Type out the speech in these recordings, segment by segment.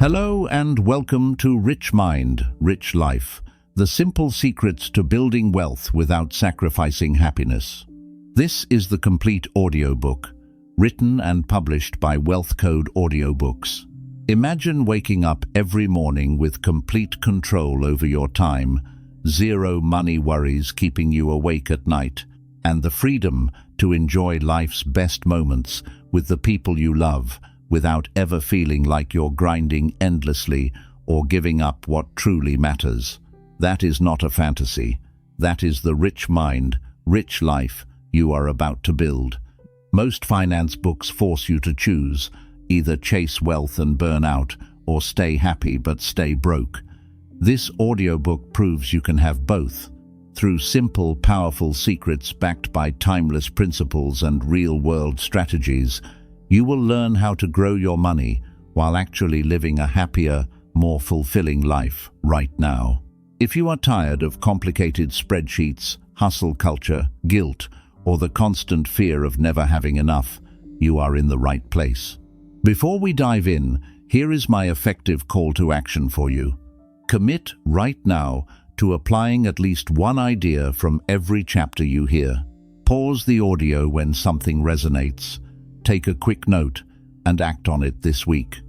Hello and welcome to Rich Mind, Rich Life, the simple secrets to building wealth without sacrificing happiness. This is the complete audiobook, written and published by Wealth Code Audiobooks. Imagine waking up every morning with complete control over your time, zero money worries keeping you awake at night, and the freedom to enjoy life's best moments with the people you love, without ever feeling like you're grinding endlessly or giving up what truly matters. That is not a fantasy. That is the rich mind, rich life you are about to build. Most finance books force you to choose, either chase wealth and burn out, or stay happy but stay broke. This audiobook proves you can have both. Through simple, powerful secrets backed by timeless principles and real-world strategies, you will learn how to grow your money while actually living a happier, more fulfilling life right now. If you are tired of complicated spreadsheets, hustle culture, guilt, or the constant fear of never having enough, you are in the right place. Before we dive in, here is my effective call to action for you. Commit right now to applying at least one idea from every chapter you hear. Pause the audio when something resonates. Take a quick note and act on it this week.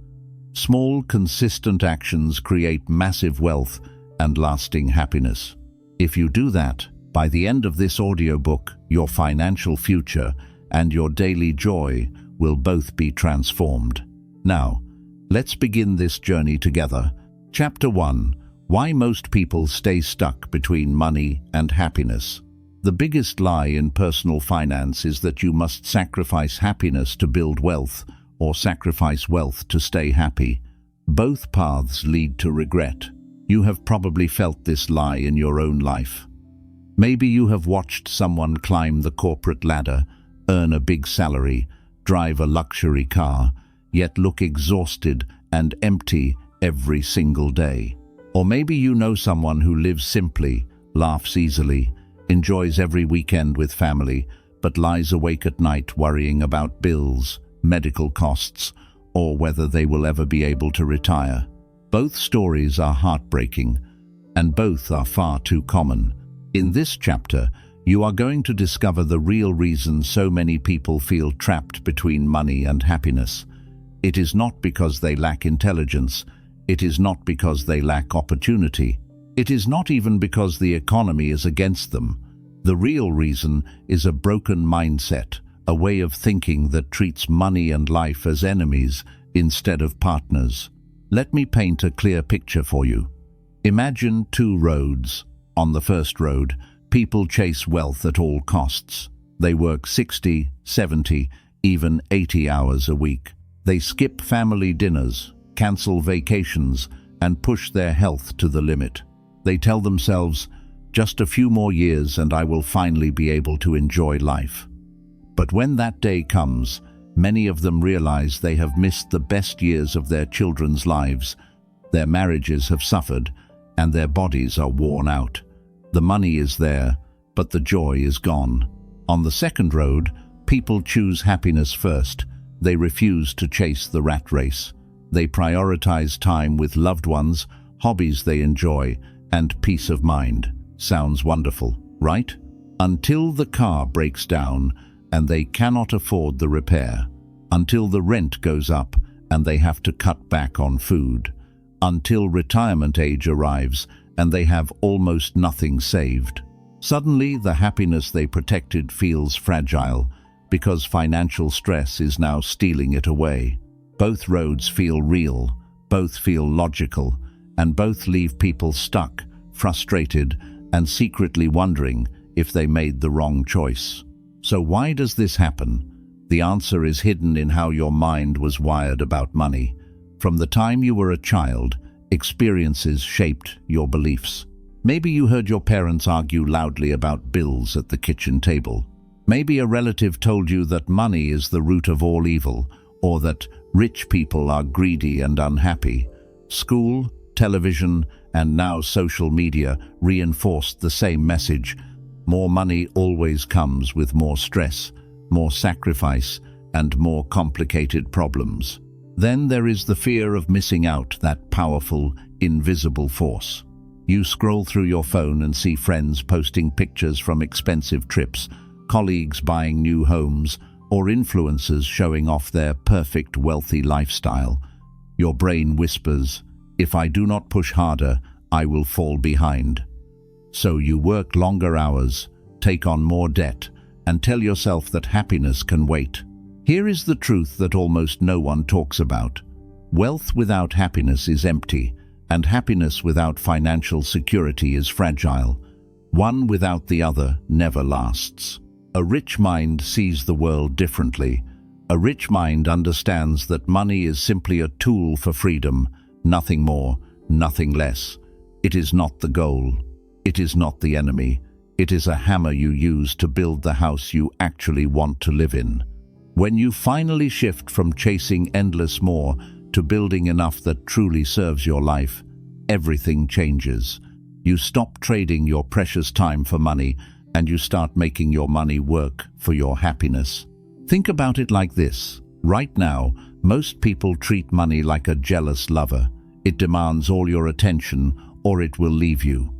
Small, consistent actions create massive wealth and lasting happiness. If you do that, by the end of this audiobook, your financial future and your daily joy will both be transformed. Now, let's begin this journey together. Chapter 1: Why most people stay stuck between money and happiness. The biggest lie in personal finance is that you must sacrifice happiness to build wealth, or sacrifice wealth to stay happy. Both paths lead to regret. You have probably felt this lie in your own life. Maybe you have watched someone climb the corporate ladder, earn a big salary, drive a luxury car, yet look exhausted and empty every single day. Or maybe you know someone who lives simply, laughs easily, enjoys every weekend with family, but lies awake at night worrying about bills, medical costs, or whether they will ever be able to retire. Both stories are heartbreaking, and both are far too common. In this chapter, you are going to discover the real reason so many people feel trapped between money and happiness. It is not because they lack intelligence. It is not because they lack opportunity. It is not even because the economy is against them. The real reason is a broken mindset, a way of thinking that treats money and life as enemies instead of partners. Let me paint a clear picture for you. Imagine two roads. On the first road, people chase wealth at all costs. They work 60, 70, even 80 hours a week. They skip family dinners, cancel vacations, and push their health to the limit. They tell themselves, just a few more years and I will finally be able to enjoy life. But when that day comes, many of them realize they have missed the best years of their children's lives. Their marriages have suffered, and their bodies are worn out. The money is there, but the joy is gone. On the second road, people choose happiness first. They refuse to chase the rat race. They prioritize time with loved ones, hobbies they enjoy, and peace of mind. Sounds wonderful, right? Until the car breaks down and they cannot afford the repair. Until the rent goes up and they have to cut back on food. Until retirement age arrives and they have almost nothing saved. Suddenly, the happiness they protected feels fragile because financial stress is now stealing it away. Both roads feel real, both feel logical, and both leave people stuck, frustrated, and secretly wondering if they made the wrong choice. So why does this happen? The answer is hidden in how your mind was wired about money. From the time you were a child, experiences shaped your beliefs. Maybe you heard your parents argue loudly about bills at the kitchen table. Maybe a relative told you that money is the root of all evil, or that rich people are greedy and unhappy. School, television, and now social media reinforced the same message. More money always comes with more stress, more sacrifice, and more complicated problems. Then there is the fear of missing out, that powerful, invisible force. You scroll through your phone and see friends posting pictures from expensive trips, colleagues buying new homes, or influencers showing off their perfect wealthy lifestyle. Your brain whispers, "If I do not push harder, I will fall behind." So you work longer hours, take on more debt, and tell yourself that happiness can wait. Here is the truth that almost no one talks about. Wealth without happiness is empty, and happiness without financial security is fragile. One without the other never lasts. A rich mind sees the world differently. A rich mind understands that money is simply a tool for freedom, nothing more, nothing less. It is not the goal. It is not the enemy. It is a hammer you use to build the house you actually want to live in. When you finally shift from chasing endless more to building enough that truly serves your life, everything changes. You stop trading your precious time for money, and you start making your money work for your happiness. Think about it like this. Right now, most people treat money like a jealous lover. It demands all your attention, or it will leave you.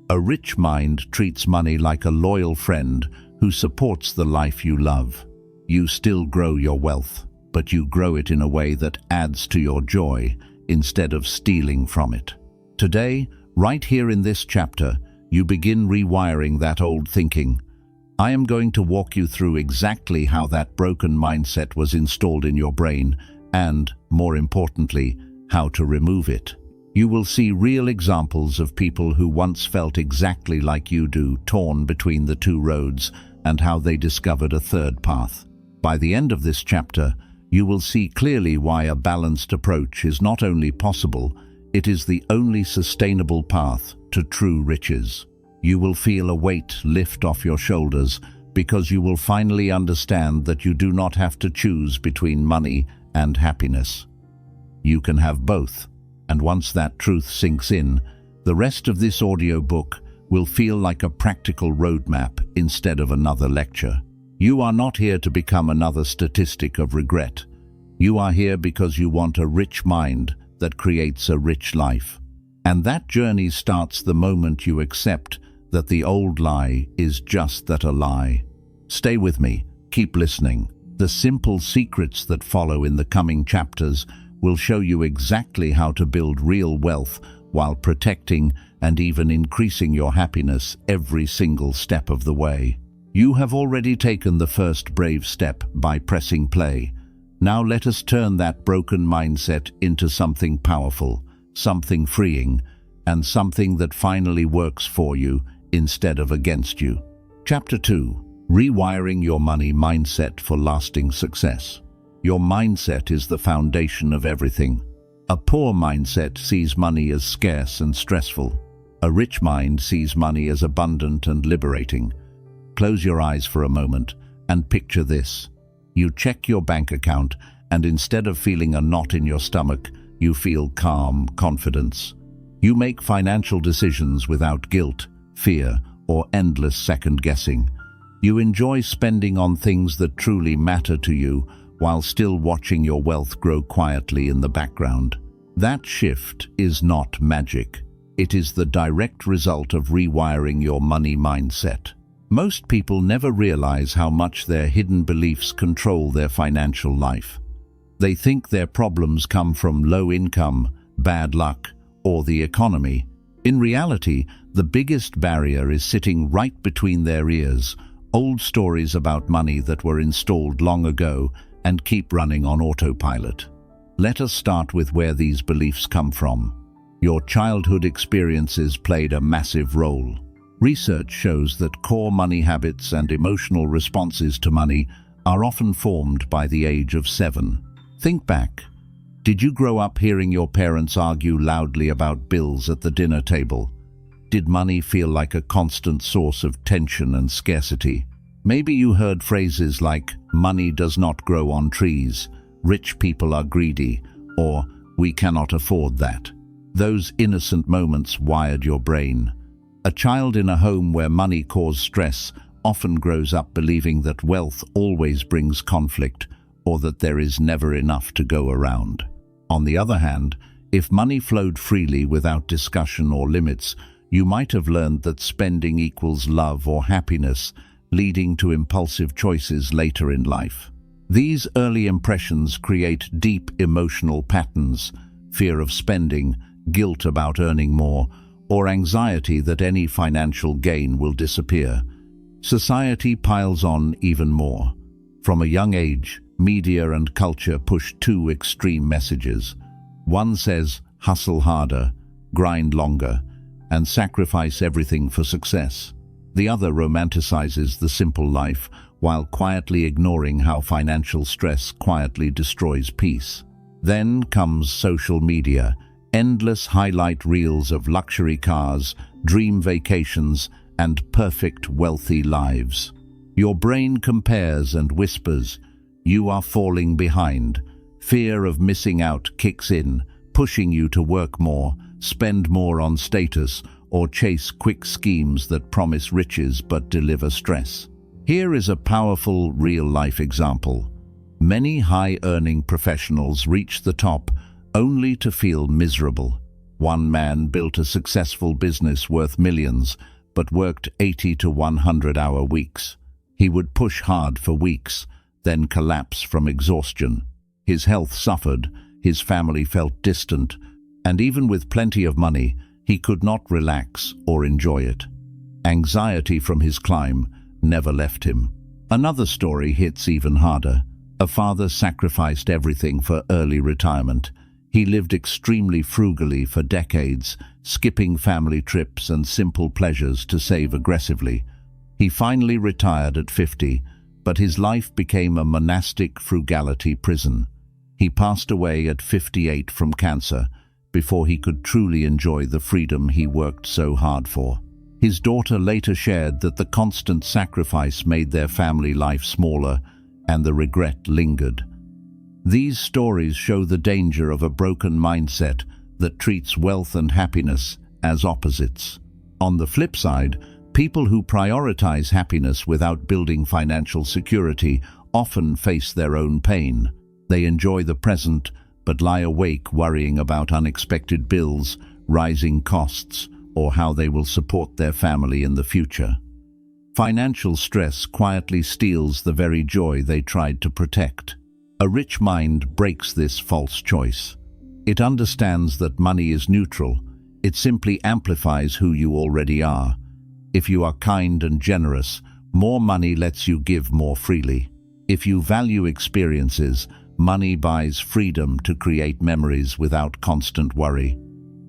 A rich mind treats money like a loyal friend who supports the life you love. You still grow your wealth, but you grow it in a way that adds to your joy instead of stealing from it. Today, right here in this chapter, you begin rewiring that old thinking. I am going to walk you through exactly how that broken mindset was installed in your brain and, more importantly, how to remove it. You will see real examples of people who once felt exactly like you do, torn between the two roads, and how they discovered a third path. By the end of this chapter, you will see clearly why a balanced approach is not only possible, it is the only sustainable path to true riches. You will feel a weight lift off your shoulders because you will finally understand that you do not have to choose between money and happiness. You can have both, and once that truth sinks in, the rest of this audiobook will feel like a practical roadmap instead of another lecture. You are not here to become another statistic of regret. You are here because you want a rich mind that creates a rich life. And that journey starts the moment you accept that the old lie is just that, a lie. Stay with me, keep listening. The simple secrets that follow in the coming chapters will show you exactly how to build real wealth while protecting and even increasing your happiness every single step of the way. You have already taken the first brave step by pressing play. Now let us turn that broken mindset into something powerful, something freeing, and something that finally works for you instead of against you. Chapter 2. Rewiring your money mindset for lasting success. Your mindset is the foundation of everything. A poor mindset sees money as scarce and stressful. A rich mind sees money as abundant and liberating. Close your eyes for a moment and picture this. You check your bank account, and instead of feeling a knot in your stomach, you feel calm confidence. You make financial decisions without guilt, fear, or endless second-guessing. You enjoy spending on things that truly matter to you while still watching your wealth grow quietly in the background. That shift is not magic. It is the direct result of rewiring your money mindset. Most people never realize how much their hidden beliefs control their financial life. They think their problems come from low income, bad luck, or the economy. In reality, the biggest barrier is sitting right between their ears, old stories about money that were installed long ago and keep running on autopilot. Let us start with where these beliefs come from. Your childhood experiences played a massive role. Research shows that core money habits and emotional responses to money are often formed by the age of 7. Think back. Did you grow up hearing your parents argue loudly about bills at the dinner table? Did money feel like a constant source of tension and scarcity? Maybe you heard phrases like, "Money does not grow on trees," "Rich people are greedy," or "We cannot afford that." Those innocent moments wired your brain. A child in a home where money caused stress often grows up believing that wealth always brings conflict, or that there is never enough to go around. On the other hand, if money flowed freely without discussion or limits, you might have learned that spending equals love or happiness, leading to impulsive choices later in life. These early impressions create deep emotional patterns: fear of spending, guilt about earning more, or anxiety that any financial gain will disappear. Society piles on even more. From a young age, media and culture push two extreme messages. One says, hustle harder, grind longer, and sacrifice everything for success. The other romanticizes the simple life while quietly ignoring how financial stress quietly destroys peace. Then comes social media, endless highlight reels of luxury cars, dream vacations, and perfect wealthy lives. Your brain compares and whispers, "You are falling behind." Fear of missing out kicks in, pushing you to work more, spend more on status, or chase quick schemes that promise riches but deliver stress. Here is a powerful real-life example. Many high-earning professionals reach the top only to feel miserable. One man built a successful business worth millions, but worked 80 to 100-hour weeks. He would push hard for weeks, then collapse from exhaustion. His health suffered, his family felt distant, and even with plenty of money, he could not relax or enjoy it. Anxiety from his climb never left him. Another story hits even harder. A father sacrificed everything for early retirement. He lived extremely frugally for decades, skipping family trips and simple pleasures to save aggressively. He finally retired at 50, but his life became a monastic frugality prison. He passed away at 58 from cancer, before he could truly enjoy the freedom he worked so hard for. His daughter later shared that the constant sacrifice made their family life smaller, and the regret lingered. These stories show the danger of a broken mindset that treats wealth and happiness as opposites. On the flip side, people who prioritize happiness without building financial security often face their own pain. They enjoy the present, but lie awake worrying about unexpected bills, rising costs, or how they will support their family in the future. Financial stress quietly steals the very joy they tried to protect. A rich mind breaks this false choice. It understands that money is neutral. It simply amplifies who you already are. If you are kind and generous, more money lets you give more freely. If you value experiences, money buys freedom to create memories without constant worry.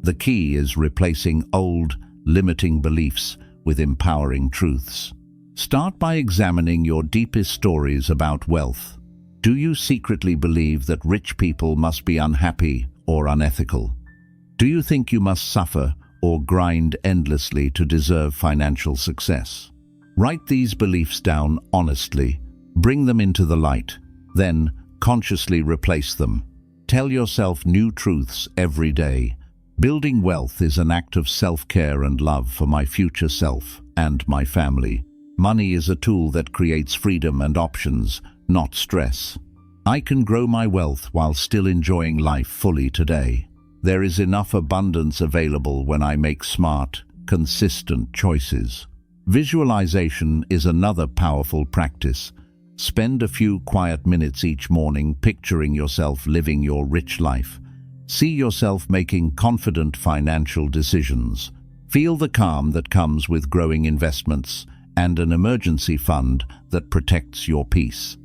The key is replacing old, limiting beliefs with empowering truths. Start by examining your deepest stories about wealth. Do you secretly believe that rich people must be unhappy or unethical? Do you think you must suffer or grind endlessly to deserve financial success? Write these beliefs down honestly. Bring them into the light. Then, consciously replace them. Tell yourself new truths every day. Building wealth is an act of self-care and love for my future self and my family. Money is a tool that creates freedom and options, not stress. I can grow my wealth while still enjoying life fully today. There is enough abundance available when I make smart, consistent choices. Visualization is another powerful practice. Spend a few quiet minutes each morning picturing yourself living your rich life. See yourself making confident financial decisions. Feel the calm that comes with growing investments and an emergency fund that protects your peace.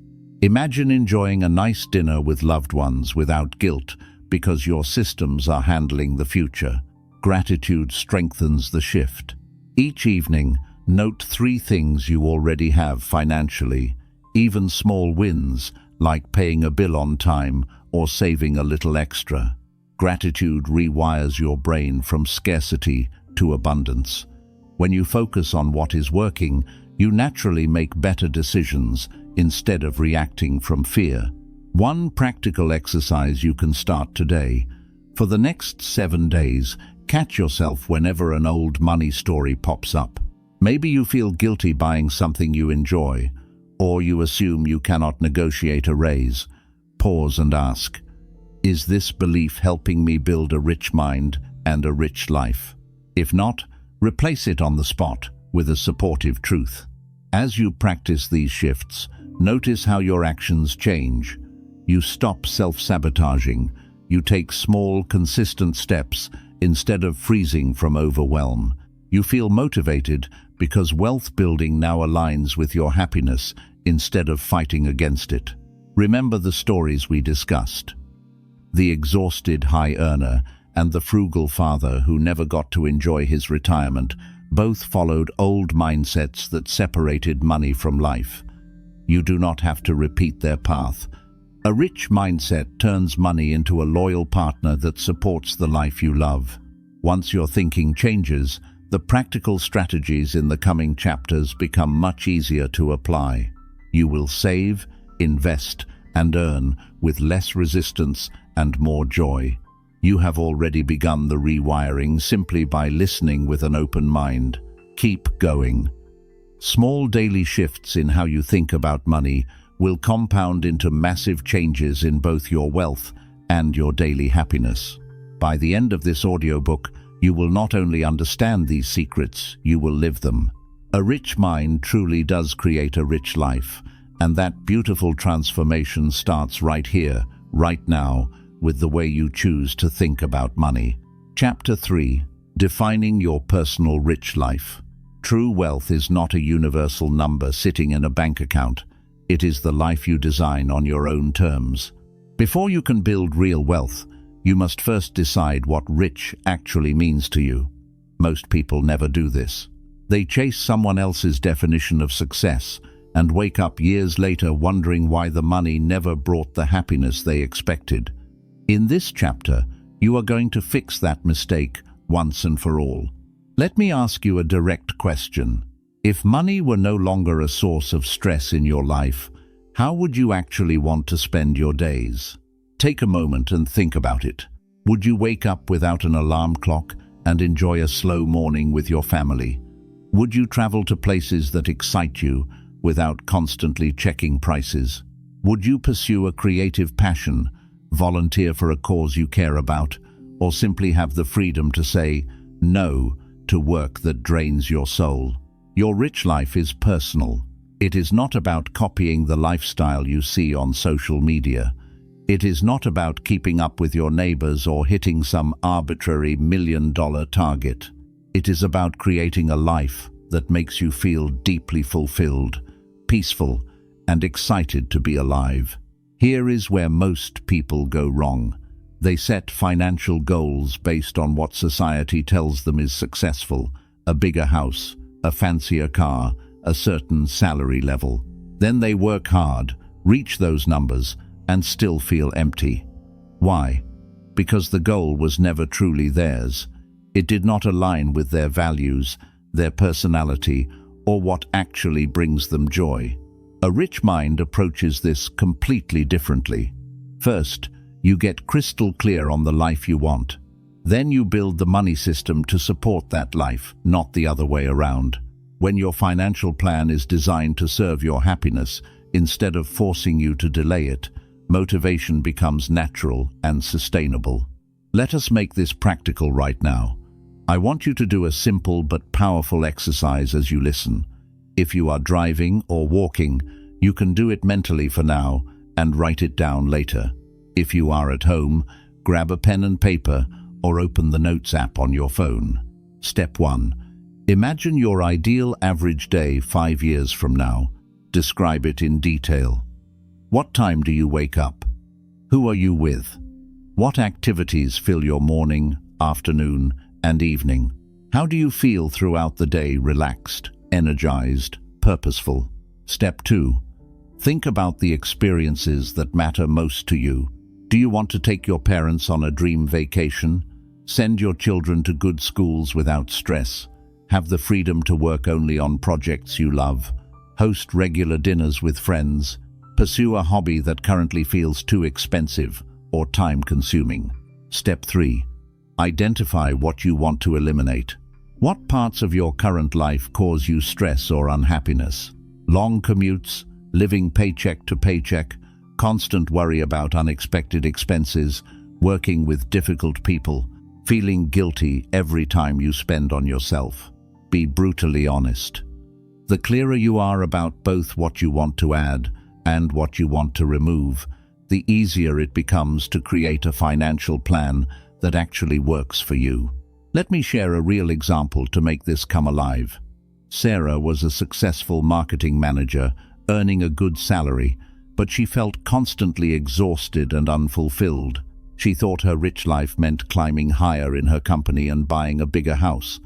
Imagine enjoying a nice dinner with loved ones without guilt because your systems are handling the future. Gratitude strengthens the shift. Each evening, note 3 things you already have financially, even small wins like paying a bill on time or saving a little extra. Gratitude rewires your brain from scarcity to abundance. When you focus on what is working, you naturally make better decisions instead of reacting from fear. One practical exercise you can start today. For the next 7 days, catch yourself whenever an old money story pops up. Maybe you feel guilty buying something you enjoy, or you assume you cannot negotiate a raise. pause and ask, is this belief helping me build a rich mind and a rich life? If not, replace it on the spot with a supportive truth. As you practice these shifts, notice how your actions change. You stop self-sabotaging. You take small, consistent steps instead of freezing from overwhelm. You feel motivated because wealth building now aligns with your happiness instead of fighting against it. Remember the stories we discussed. The exhausted high earner and the frugal father who never got to enjoy his retirement both followed old mindsets that separated money from life. You do not have to repeat their path. A rich mindset turns money into a loyal partner that supports the life you love. Once your thinking changes, the practical strategies in the coming chapters become much easier to apply. You will save, invest, and earn with less resistance and more joy. You have already begun the rewiring simply by listening with an open mind. Keep going. Small daily shifts in how you think about money will compound into massive changes in both your wealth and your daily happiness. By the end of this audiobook, you will not only understand these secrets, you will live them. A rich mind truly does create a rich life, and that beautiful transformation starts right here, right now, with the way you choose to think about money. Chapter 3. Defining your personal rich life. True wealth is not a universal number sitting in a bank account. It is the life you design on your own terms. Before you can build real wealth, you must first decide what rich actually means to you. Most people never do this. They chase someone else's definition of success and wake up years later wondering why the money never brought the happiness they expected. In this chapter, you are going to fix that mistake once and for all. Let me ask you a direct question. If money were no longer a source of stress in your life, how would you actually want to spend your days? Take a moment and think about it. Would you wake up without an alarm clock and enjoy a slow morning with your family? Would you travel to places that excite you without constantly checking prices? Would you pursue a creative passion, volunteer for a cause you care about, or simply have the freedom to say no to work that drains your soul? Your rich life is personal. It is not about copying the lifestyle you see on social media. It is not about keeping up with your neighbors or hitting some arbitrary million-dollar target. It is about creating a life that makes you feel deeply fulfilled, peaceful, and excited to be alive. Here is where most people go wrong. They set financial goals based on what society tells them is successful: a bigger house, a fancier car, a certain salary level. Then they work hard, reach those numbers, and still feel empty. Why? Because the goal was never truly theirs. It did not align with their values, their personality, or what actually brings them joy. A rich mind approaches this completely differently. First, you get crystal clear on the life you want. Then you build the money system to support that life, not the other way around. When your financial plan is designed to serve your happiness instead of forcing you to delay it, motivation becomes natural and sustainable. Let us make this practical right now. I want you to do a simple but powerful exercise as you listen. If you are driving or walking, you can do it mentally for now and write it down later. If you are at home, grab a pen and paper or open the Notes app on your phone. Step 1. Imagine your ideal average day 5 years from now. Describe it in detail. What time do you wake up? Who are you with? What activities fill your morning, afternoon, and evening? How do you feel throughout the day? Relaxed, energized, purposeful? Step 2. Think about the experiences that matter most to you. Do you want to take your parents on a dream vacation? Send your children to good schools without stress? Have the freedom to work only on projects you love? Host regular dinners with friends? Pursue a hobby that currently feels too expensive or time-consuming? Step 3. Identify what you want to eliminate. What parts of your current life cause you stress or unhappiness? Long commutes, living paycheck to paycheck, Constant worry about unexpected expenses, working with difficult people, feeling guilty every time you spend on yourself. Be brutally honest. The clearer you are about both what you want to add and what you want to remove, the easier it becomes to create a financial plan that actually works for you. Let me share a real example to make this come alive. Sarah was a successful marketing manager, earning a good salary, but she felt constantly exhausted and unfulfilled. She thought her rich life meant climbing higher in her company and buying a bigger house.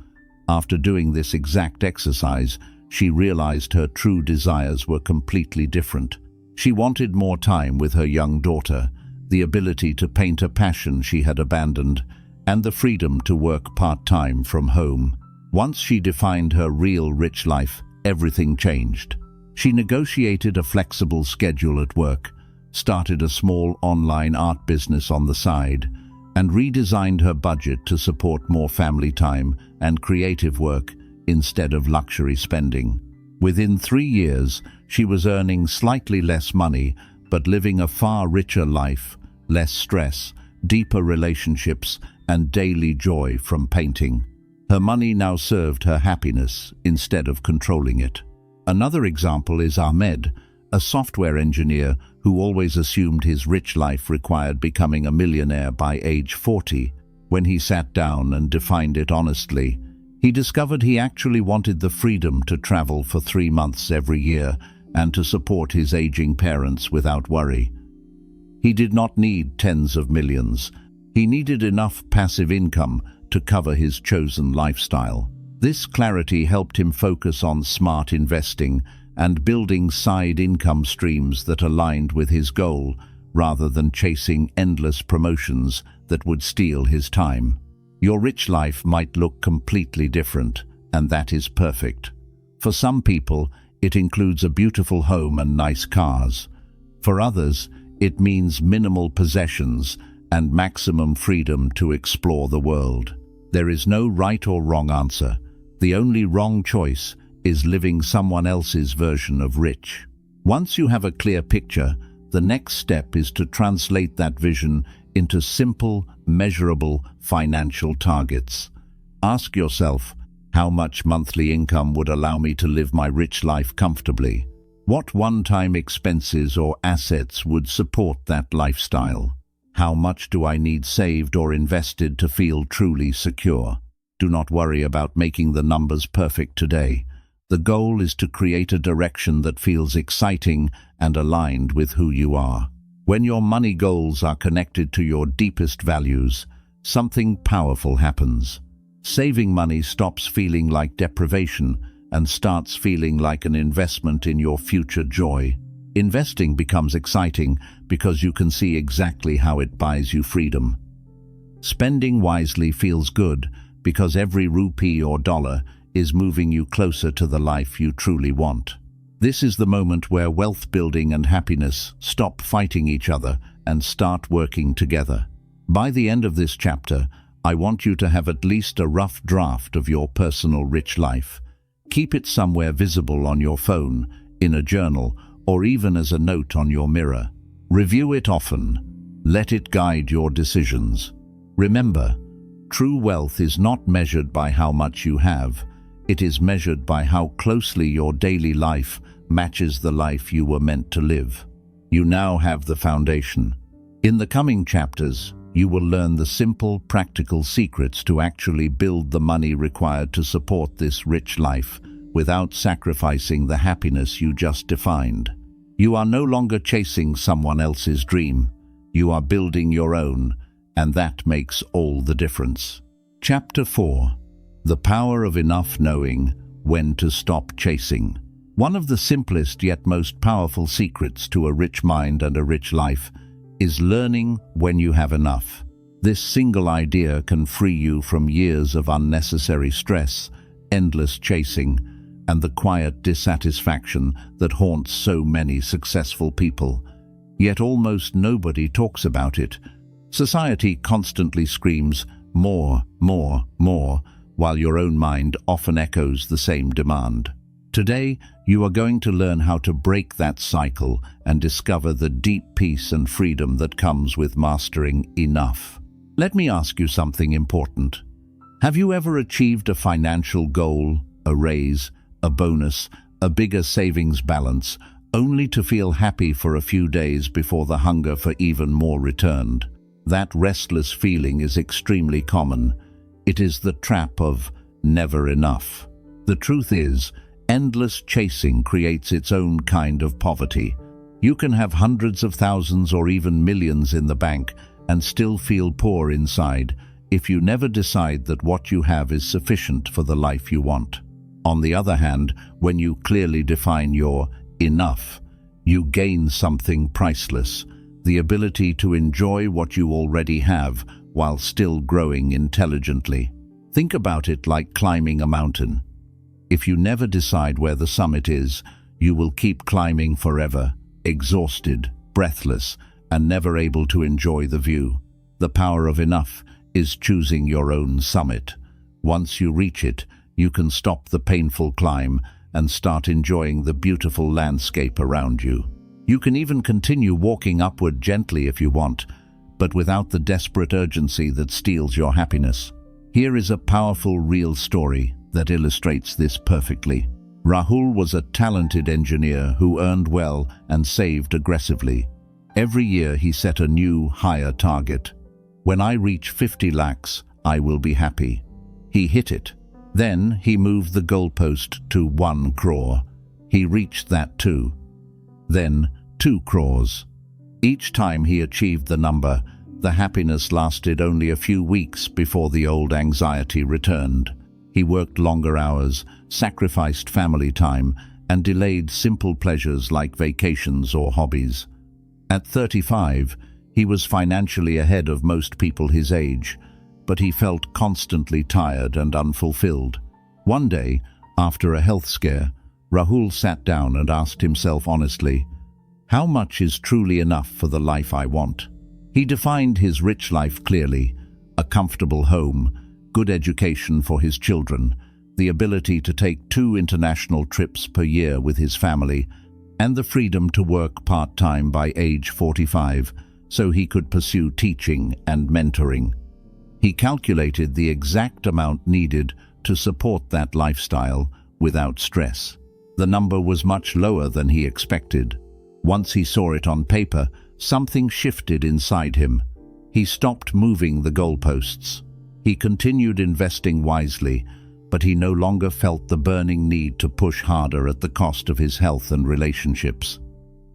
After doing this exact exercise, she realized her true desires were completely different. She wanted more time with her young daughter, the ability to paint a passion she had abandoned, and the freedom to work part-time from home. Once she defined her real rich life, everything changed. She negotiated a flexible schedule at work, started a small online art business on the side, and redesigned her budget to support more family time and creative work instead of luxury spending. Within 3 years, she was earning slightly less money, but living a far richer life, less stress, deeper relationships, and daily joy from painting. Her money now served her happiness instead of controlling it. Another example is Ahmed, a software engineer who always assumed his rich life required becoming a millionaire by age 40. When he sat down and defined it honestly, he discovered he actually wanted the freedom to travel for 3 months every year and to support his aging parents without worry. He did not need tens of millions. He needed enough passive income to cover his chosen lifestyle. This clarity helped him focus on smart investing and building side income streams that aligned with his goal, rather than chasing endless promotions that would steal his time. Your rich life might look completely different, and that is perfect. For some people, it includes a beautiful home and nice cars. For others, it means minimal possessions and maximum freedom to explore the world. There is no right or wrong answer. The only wrong choice is living someone else's version of rich. Once you have a clear picture, the next step is to translate that vision into simple, measurable financial targets. Ask yourself, how much monthly income would allow me to live my rich life comfortably? What one-time expenses or assets would support that lifestyle? How much do I need saved or invested to feel truly secure? Do not worry about making the numbers perfect today. The goal is to create a direction that feels exciting and aligned with who you are. When your money goals are connected to your deepest values, something powerful happens. Saving money stops feeling like deprivation and starts feeling like an investment in your future joy. Investing becomes exciting because you can see exactly how it buys you freedom. Spending wisely feels good because every rupee or dollar is moving you closer to the life you truly want. This is the moment where wealth building and happiness stop fighting each other and start working together. By the end of this chapter, I want you to have at least a rough draft of your personal rich life. Keep it somewhere visible on your phone, in a journal, or even as a note on your mirror. Review it often. Let it guide your decisions. Remember, true wealth is not measured by how much you have. It is measured by how closely your daily life matches the life you were meant to live. You now have the foundation. In the coming chapters, you will learn the simple, practical secrets to actually build the money required to support this rich life without sacrificing the happiness you just defined. You are no longer chasing someone else's dream. You are building your own, and that makes all the difference. Chapter 4. The Power of Enough Knowing When to Stop Chasing. One of the simplest yet most powerful secrets to a rich mind and a rich life is learning when you have enough. This single idea can free you from years of unnecessary stress, endless chasing, and the quiet dissatisfaction that haunts so many successful people. Yet almost nobody talks about it. Society constantly screams, more, more, more, while your own mind often echoes the same demand. Today, you are going to learn how to break that cycle and discover the deep peace and freedom that comes with mastering enough. Let me ask you something important. Have you ever achieved a financial goal, a raise, a bonus, a bigger savings balance, only to feel happy for a few days before the hunger for even more returned? That restless feeling is extremely common. It is the trap of never enough. The truth is, endless chasing creates its own kind of poverty. You can have hundreds of thousands or even millions in the bank and still feel poor inside if you never decide that what you have is sufficient for the life you want. On the other hand, when you clearly define your enough, you gain something priceless, the ability to enjoy what you already have while still growing intelligently. Think about it like climbing a mountain. If you never decide where the summit is, you will keep climbing forever, exhausted, breathless, and never able to enjoy the view. The power of enough is choosing your own summit. Once you reach it, you can stop the painful climb and start enjoying the beautiful landscape around you. You can even continue walking upward gently if you want, but without the desperate urgency that steals your happiness. Here is a powerful real story that illustrates this perfectly. Rahul was a talented engineer who earned well and saved aggressively. Every year he set a new, higher target. When I reach 50 lakhs, I will be happy. He hit it. Then he moved the goalpost to 1 crore. He reached that too. Then 2 crores. Each time he achieved the number, the happiness lasted only a few weeks before the old anxiety returned. He worked longer hours, sacrificed family time, and delayed simple pleasures like vacations or hobbies. At 35, he was financially ahead of most people his age, but he felt constantly tired and unfulfilled. One day, after a health scare, Rahul sat down and asked himself honestly, "How much is truly enough for the life I want?" He defined his rich life clearly: a comfortable home, good education for his children, the ability to take 2 international trips per year with his family, and the freedom to work part-time by age 45 so he could pursue teaching and mentoring. He calculated the exact amount needed to support that lifestyle without stress. The number was much lower than he expected. Once he saw it on paper, something shifted inside him. He stopped moving the goalposts. He continued investing wisely, but he no longer felt the burning need to push harder at the cost of his health and relationships.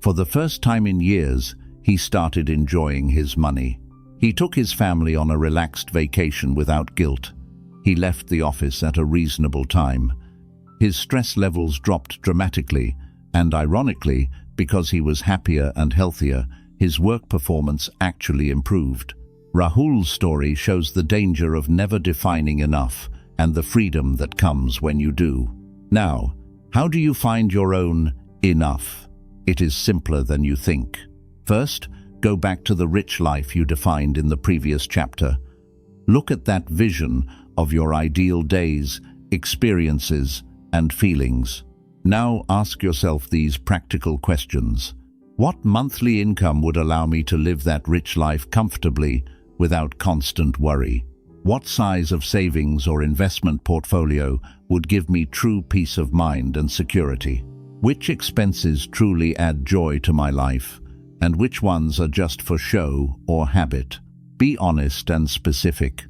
For the first time in years, he started enjoying his money. He took his family on a relaxed vacation without guilt. He left the office at a reasonable time. His stress levels dropped dramatically, and ironically, because he was happier and healthier, his work performance actually improved. Rahul's story shows the danger of never defining enough and the freedom that comes when you do. Now, how do you find your own enough? It is simpler than you think. First, go back to the rich life you defined in the previous chapter. Look at that vision of your ideal days, experiences, and feelings. Now ask yourself these practical questions. What monthly income would allow me to live that rich life comfortably without constant worry? What size of savings or investment portfolio would give me true peace of mind and security? Which expenses truly add joy to my life, and which ones are just for show or habit? Be honest and specific.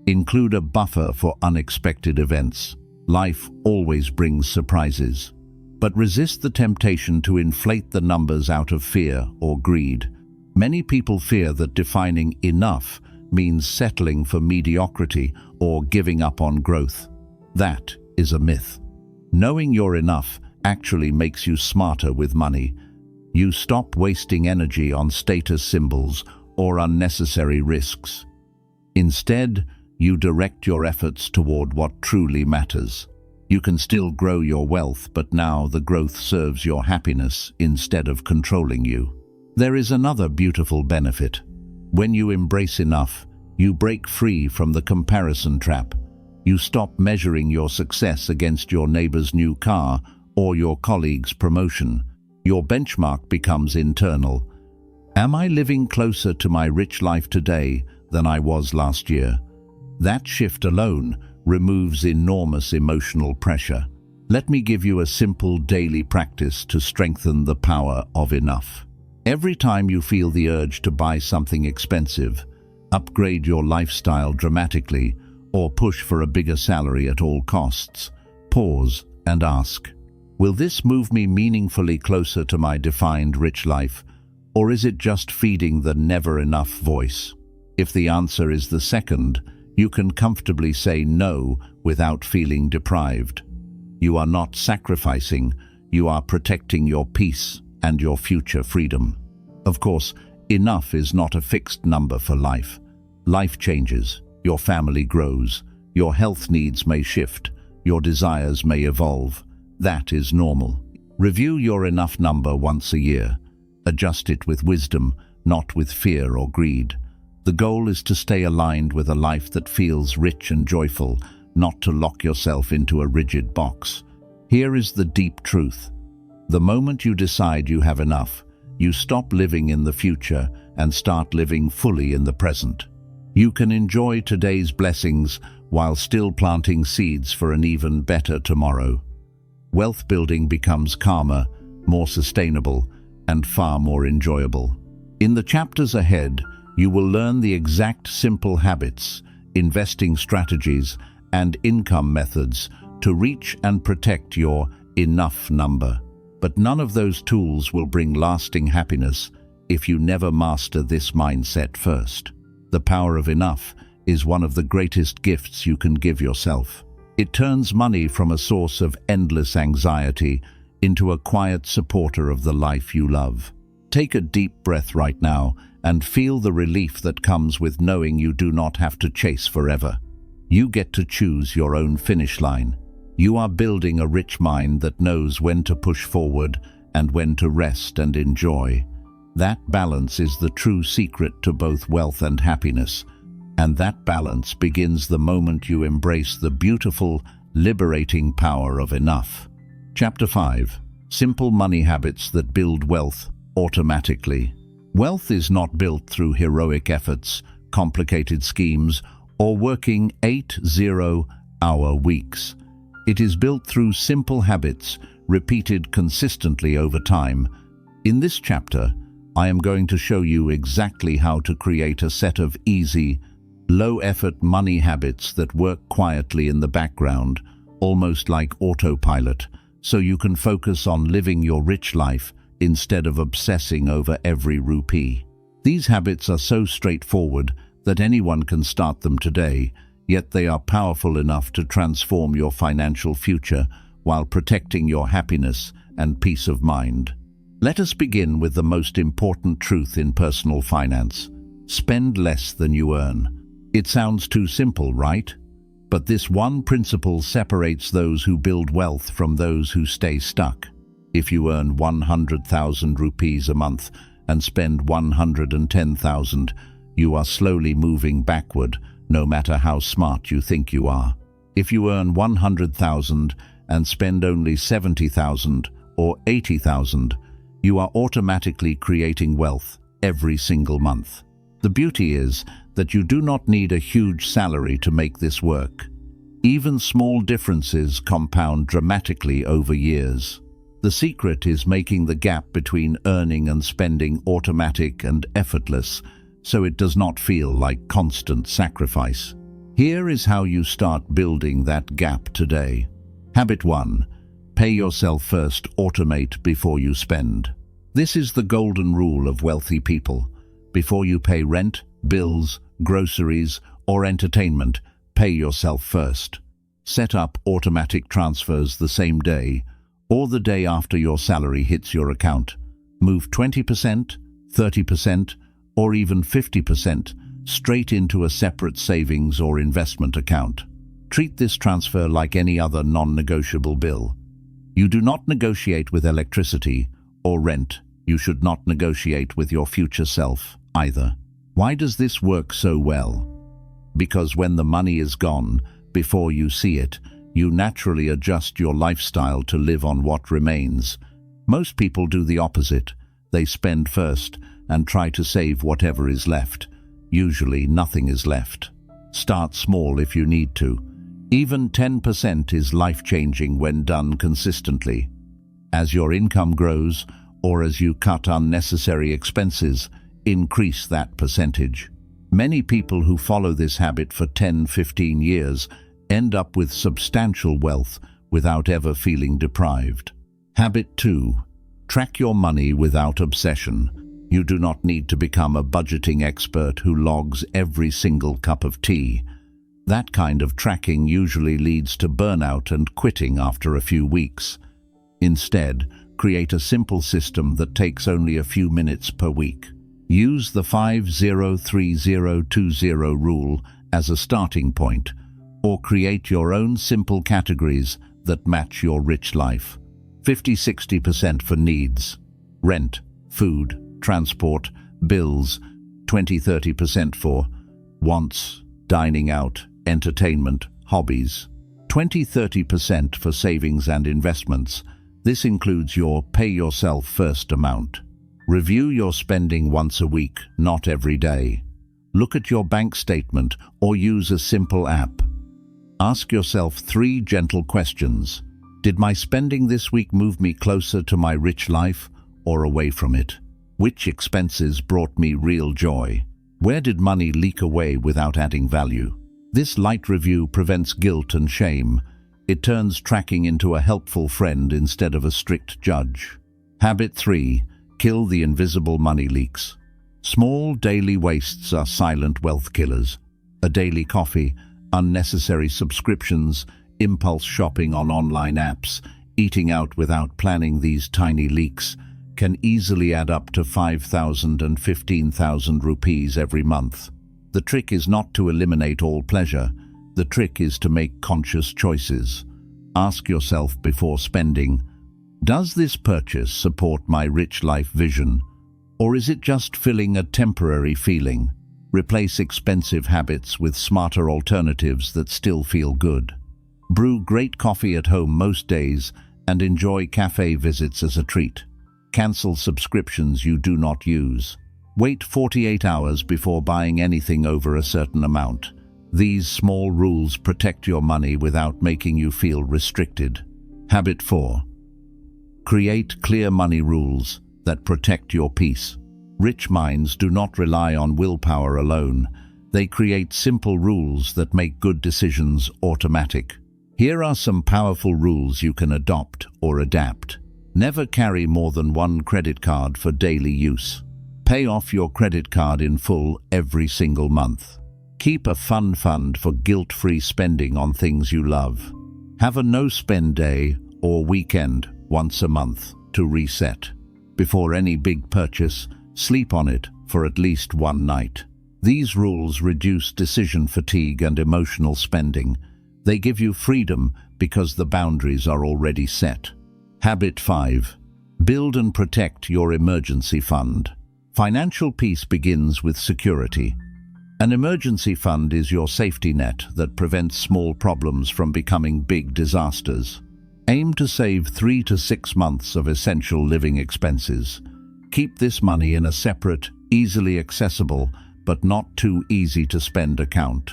Include a buffer for unexpected events. Life always brings surprises. But resist the temptation to inflate the numbers out of fear or greed. Many people fear that defining enough means settling for mediocrity or giving up on growth. That is a myth. Knowing you're enough actually makes you smarter with money. You stop wasting energy on status symbols or unnecessary risks. Instead, you direct your efforts toward what truly matters. You can still grow your wealth, but now the growth serves your happiness instead of controlling you. There is another beautiful benefit. When you embrace enough, you break free from the comparison trap. You stop measuring your success against your neighbor's new car or your colleague's promotion. Your benchmark becomes internal. Am I living closer to my rich life today than I was last year? That shift alone removes enormous emotional pressure. Let me give you a simple daily practice to strengthen the power of enough. Every time you feel the urge to buy something expensive, upgrade your lifestyle dramatically, or push for a bigger salary at all costs, pause and ask, will this move me meaningfully closer to my defined rich life, or is it just feeding the never enough voice? If the answer is the second, you can comfortably say no without feeling deprived. You are not sacrificing, you are protecting your peace and your future freedom. Of course, enough is not a fixed number for life. Life changes, your family grows, your health needs may shift, your desires may evolve. That is normal. Review your enough number once a year. Adjust it with wisdom, not with fear or greed. The goal is to stay aligned with a life that feels rich and joyful, not to lock yourself into a rigid box. Here is the deep truth. The moment you decide you have enough, you stop living in the future and start living fully in the present. You can enjoy today's blessings while still planting seeds for an even better tomorrow. Wealth building becomes calmer, more sustainable, and far more enjoyable. In the chapters ahead, you will learn the exact simple habits, investing strategies, and income methods to reach and protect your enough number. But none of those tools will bring lasting happiness if you never master this mindset first. The power of enough is one of the greatest gifts you can give yourself. It turns money from a source of endless anxiety into a quiet supporter of the life you love. Take a deep breath right now and feel the relief that comes with knowing you do not have to chase forever. You get to choose your own finish line. You are building a rich mind that knows when to push forward and when to rest and enjoy. That balance is the true secret to both wealth and happiness, and that balance begins the moment you embrace the beautiful, liberating power of enough. Chapter 5. Simple money habits that build wealth automatically. Wealth is not built through heroic efforts, complicated schemes, or working 80-hour weeks. It is built through simple habits, repeated consistently over time. In this chapter, I am going to show you exactly how to create a set of easy, low-effort money habits that work quietly in the background, almost like autopilot, so you can focus on living your rich life instead of obsessing over every rupee. These habits are so straightforward that anyone can start them today, yet they are powerful enough to transform your financial future while protecting your happiness and peace of mind. Let us begin with the most important truth in personal finance. Spend less than you earn. It sounds too simple, right? But this one principle separates those who build wealth from those who stay stuck. If you earn 100,000 rupees a month and spend 110,000, you are slowly moving backward, no matter how smart you think you are. If you earn 100,000 and spend only 70,000 or 80,000, you are automatically creating wealth every single month. The beauty is that you do not need a huge salary to make this work. Even small differences compound dramatically over years. The secret is making the gap between earning and spending automatic and effortless, so it does not feel like constant sacrifice. Here is how you start building that gap today. Habit 1. Pay yourself first, automate before you spend. This is the golden rule of wealthy people. Before you pay rent, bills, groceries, or entertainment, pay yourself first. Set up automatic transfers the same day or the day after your salary hits your account. Move 20%, 30%, or even 50% straight into a separate savings or investment account. Treat this transfer like any other non-negotiable bill. You do not negotiate with electricity or rent. You should not negotiate with your future self either. Why does this work so well? Because when the money is gone, before you see it, You naturally adjust your lifestyle to live on what remains. Most people do the opposite. They spend first and try to save whatever is left. Usually nothing is left. Start small if you need to. Even 10% is life-changing when done consistently. As your income grows, or as you cut unnecessary expenses, increase that percentage. Many people who follow this habit for 10-15 years end up with substantial wealth without ever feeling deprived. Habit 2. Track your money without obsession. You do not need to become a budgeting expert who logs every single cup of tea. That kind of tracking usually leads to burnout and quitting after a few weeks. Instead, create a simple system that takes only a few minutes per week. Use the 50-30-20 rule as a starting point, or create your own simple categories that match your rich life. 50-60% for needs, rent, food, transport, bills. 20-30% for wants, dining out, entertainment, hobbies. 20-30% for savings and investments. This includes your pay-yourself-first amount. Review your spending once a week, not every day. Look at your bank statement or use a simple app. Ask yourself 3 gentle questions. Did my spending this week move me closer to my rich life or away from it? Which expenses brought me real joy? Where did money leak away without adding value? This light review prevents guilt and shame. It turns tracking into a helpful friend instead of a strict judge. Habit 3. Kill the invisible money leaks. Small daily wastes are silent wealth killers. A daily coffee, unnecessary subscriptions, impulse shopping on online apps, eating out without planning. These tiny leaks can easily add up to 5,000 and 15,000 rupees every month. The trick is not to eliminate all pleasure. The trick is to make conscious choices. Ask yourself before spending, does this purchase support my rich life vision, or is it just filling a temporary feeling? Replace expensive habits with smarter alternatives that still feel good. Brew great coffee at home most days and enjoy cafe visits as a treat. Cancel subscriptions you do not use. Wait 48 hours before buying anything over a certain amount. These small rules protect your money without making you feel restricted. Habit 4. Create clear money rules that protect your peace. Rich minds do not rely on willpower alone. They create simple rules that make good decisions automatic. Here are some powerful rules you can adopt or adapt. Never carry more than 1 credit card for daily use. Pay off your credit card in full every single month. Keep a fun fund for guilt-free spending on things you love. Have a no-spend day or weekend once a month to reset. Before any big purchase, sleep on it for at least 1 night. These rules reduce decision fatigue and emotional spending. They give you freedom because the boundaries are already set. Habit 5. Build and protect your emergency fund. Financial peace begins with security. An emergency fund is your safety net that prevents small problems from becoming big disasters. Aim to save 3 to 6 months of essential living expenses. Keep this money in a separate, easily accessible, but not too easy to spend account.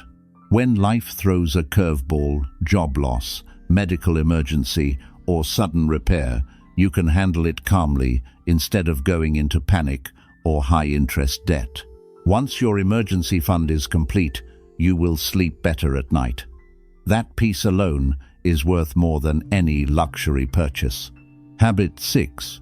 When life throws a curveball, job loss, medical emergency, or sudden repair, you can handle it calmly instead of going into panic or high-interest debt. Once your emergency fund is complete, you will sleep better at night. That peace alone is worth more than any luxury purchase. Habit 6.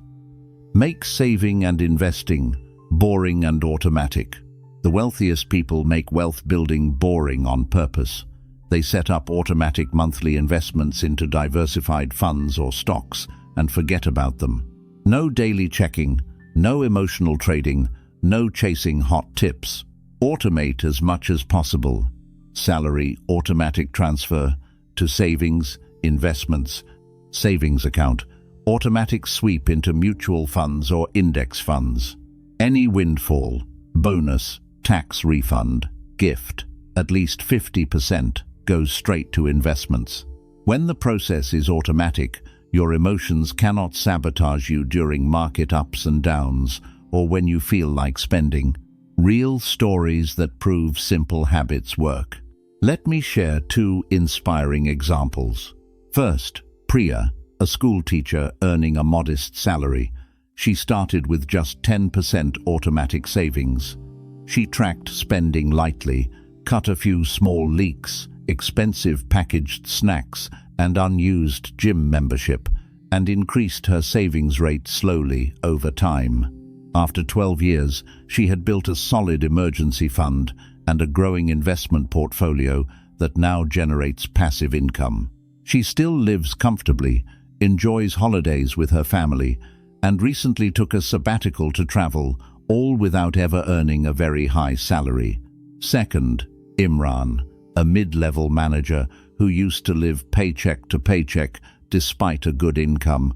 Make saving and investing boring and automatic. The wealthiest people make wealth building boring on purpose. They set up automatic monthly investments into diversified funds or stocks and forget about them. No daily checking, no emotional trading, no chasing hot tips. Automate as much as possible. Salary, automatic transfer to savings, investments, savings account, automatic sweep into mutual funds or index funds. Any windfall, bonus, tax refund, gift, at least 50% goes straight to investments. When the process is automatic, your emotions cannot sabotage you during market ups and downs or when you feel like spending. Real stories that prove simple habits work. Let me share two inspiring examples. First, Priya, a school teacher earning a modest salary. She started with just 10% automatic savings. She tracked spending lightly, cut a few small leaks, expensive packaged snacks, and unused gym membership, and increased her savings rate slowly over time. After 12 years, she had built a solid emergency fund and a growing investment portfolio that now generates passive income. She still lives comfortably, enjoys holidays with her family, and recently took a sabbatical to travel, all without ever earning a very high salary. Second, Imran, a mid-level manager who used to live paycheck to paycheck despite a good income.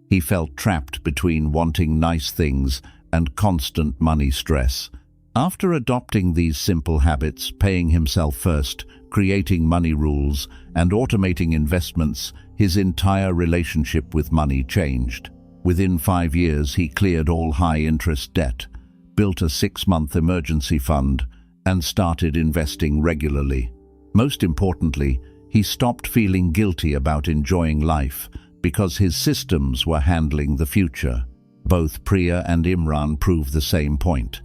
He felt trapped between wanting nice things and constant money stress. After adopting these simple habits, paying himself first, creating money rules, and automating investments, his entire relationship with money changed. Within 5 years, he cleared all high-interest debt, built a 6-month emergency fund, and started investing regularly. Most importantly, he stopped feeling guilty about enjoying life because his systems were handling the future. Both Priya and Imran prove the same point.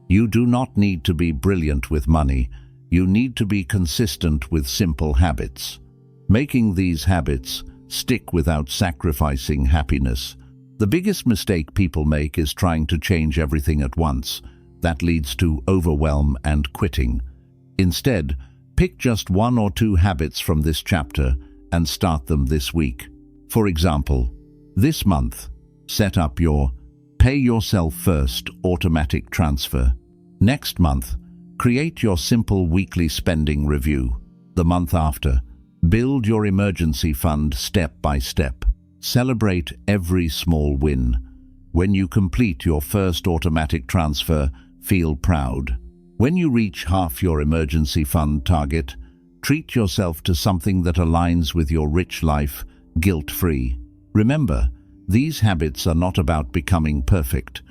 You do not need to be brilliant with money. You need to be consistent with simple habits. Making these habits stick without sacrificing happiness. The biggest mistake people make is trying to change everything at once. That leads to overwhelm and quitting. Instead, pick just 1 or 2 habits from this chapter and start them this week. For example, this month, set up your Pay Yourself First automatic transfer. Next month, create your simple weekly spending review. The month after, build your emergency fund step by step. Celebrate every small win. When you complete your first automatic transfer, feel proud. When you reach half your emergency fund target, treat yourself to something that aligns with your rich life, guilt-free. Remember, these habits are not about becoming perfect.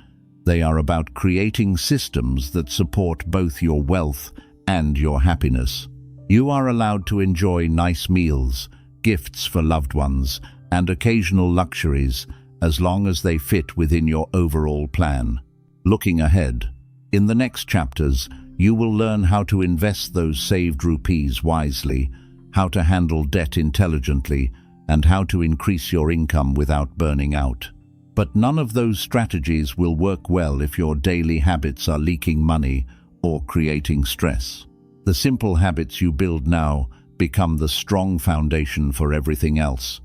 They are about creating systems that support both your wealth and your happiness. You are allowed to enjoy nice meals, gifts for loved ones, and occasional luxuries as long as they fit within your overall plan. Looking ahead, in the next chapters, you will learn how to invest those saved rupees wisely, how to handle debt intelligently, and how to increase your income without burning out. But none of those strategies will work well if your daily habits are leaking money or creating stress. The simple habits you build now become the strong foundation for everything else.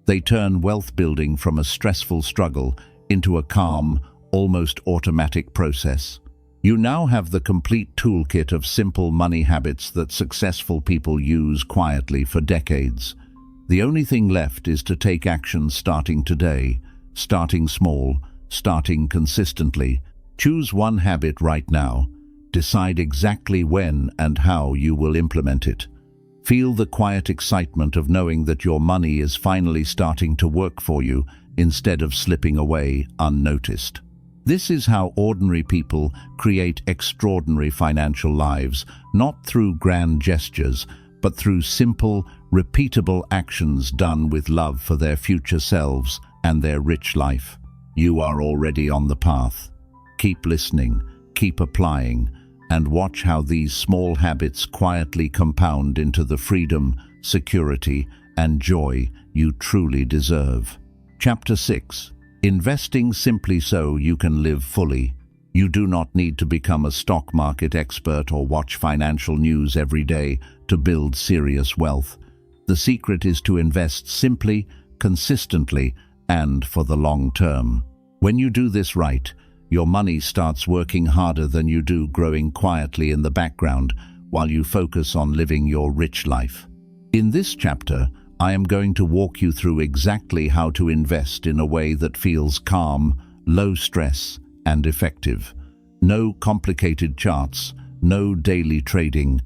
They turn wealth building from a stressful struggle into a calm, almost automatic process. You now have the complete toolkit of simple money habits that successful people use quietly for decades. The only thing left is to take action starting today, starting small, starting consistently. Choose one habit right now. Decide exactly when and how you will implement it. Feel the quiet excitement of knowing that your money is finally starting to work for you instead of slipping away unnoticed. This is how ordinary people create extraordinary financial lives, not through grand gestures, but through simple, repeatable actions done with love for their future selves and their rich life. You are already on the path. Keep listening, keep applying, and watch how these small habits quietly compound into the freedom, security, and joy you truly deserve. Chapter 6. Investing simply so you can live fully. You do not need to become a stock market expert or watch financial news every day to build serious wealth. The secret is to invest simply, consistently, and for the long term. When you do this right, your money starts working harder than you do growing quietly in the background while you focus on living your rich life. In this chapter, I am going to walk you through exactly how to invest in a way that feels calm, low stress, and effective. No complicated charts, no daily trading,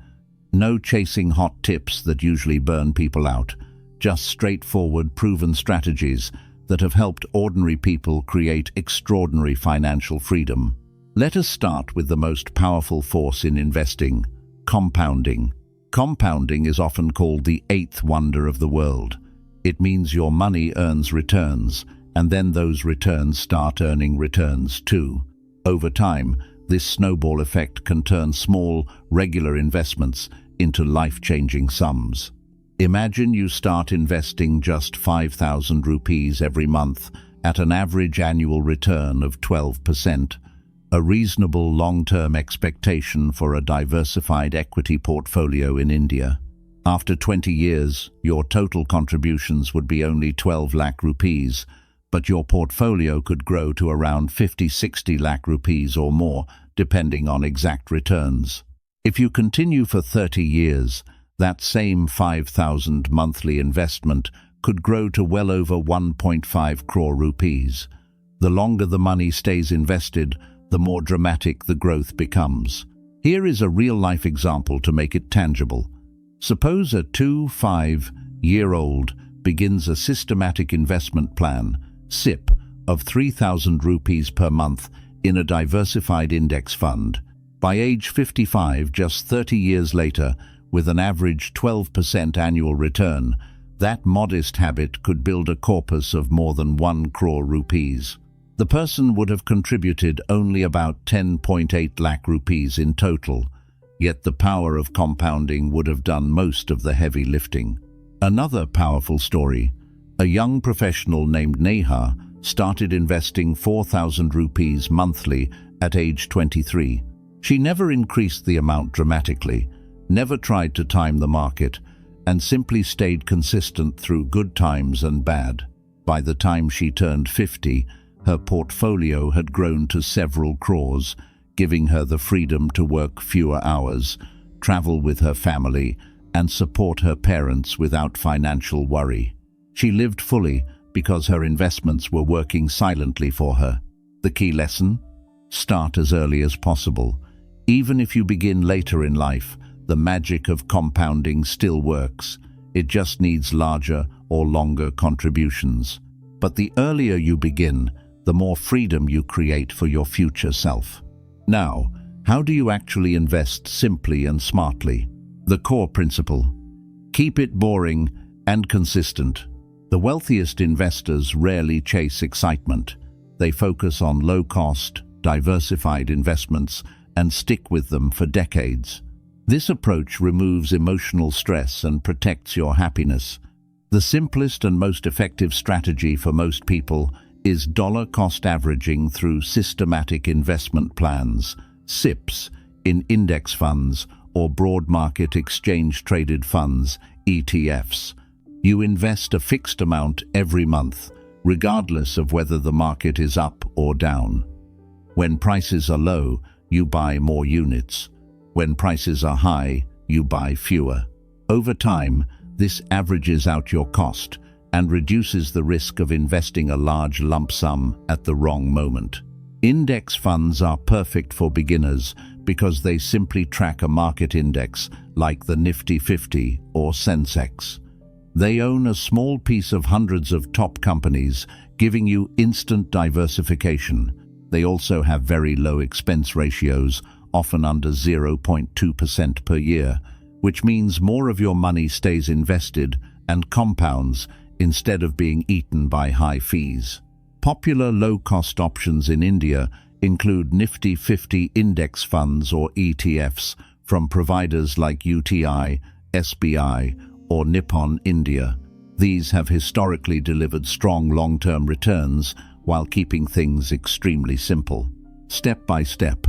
no chasing hot tips that usually burn people out. just straightforward, proven strategies that have helped ordinary people create extraordinary financial freedom. Let us start with the most powerful force in investing: compounding. Compounding is often called the eighth wonder of the world. It means your money earns returns, and then those returns start earning returns too. Over time, this snowball effect can turn small, regular investments into life-changing sums. Imagine you start investing just 5,000 rupees every month at an average annual return of 12%. A reasonable long-term expectation for a diversified equity portfolio in India. After 20 years, your total contributions would be only 12 lakh rupees, but your portfolio could grow to around 50-60 lakh rupees or more, depending on exact returns. If you continue for 30 years, that same 5,000 monthly investment could grow to well over 1.5 crore rupees. The longer the money stays invested, the more dramatic the growth becomes. Here is a real-life example to make it tangible. Suppose a 5-year-old begins a systematic investment plan, SIP, of 3,000 rupees per month in a diversified index fund. By age 55, just 30 years later, with an average 12% annual return, that modest habit could build a corpus of more than 1 crore rupees. The person would have contributed only about 10.8 lakh rupees in total, yet the power of compounding would have done most of the heavy lifting. Another powerful story: a young professional named Neha started investing 4,000 rupees monthly at age 23. She never increased the amount dramatically, never tried to time the market, and simply stayed consistent through good times and bad. By the time she turned 50, her portfolio had grown to several crores, giving her the freedom to work fewer hours, travel with her family, and support her parents without financial worry. She lived fully because her investments were working silently for her. The key lesson? Start as early as possible. Even if you begin later in life, the magic of compounding still works. It just needs larger or longer contributions. But the earlier you begin, the more freedom you create for your future self. Now, how do you actually invest simply and smartly? The core principle: keep it boring and consistent. The wealthiest investors rarely chase excitement. They focus on low-cost, diversified investments and stick with them for decades. This approach removes emotional stress and protects your happiness. The simplest and most effective strategy for most people is dollar cost averaging through systematic investment plans, SIPs, in index funds or broad market exchange-traded funds, ETFs. You invest a fixed amount every month, regardless of whether the market is up or down. When prices are low, you buy more units. When prices are high, you buy fewer. Over time, this averages out your cost and reduces the risk of investing a large lump sum at the wrong moment. Index funds are perfect for beginners because they simply track a market index like the Nifty 50 or Sensex. They own a small piece of hundreds of top companies, giving you instant diversification. They also have very low expense ratios, often under 0.2% per year, which means more of your money stays invested and compounds instead of being eaten by high fees. Popular low-cost options in India include Nifty 50 index funds or ETFs from providers like UTI, SBI, or Nippon India. These have historically delivered strong long-term returns while keeping things extremely simple. Step by step,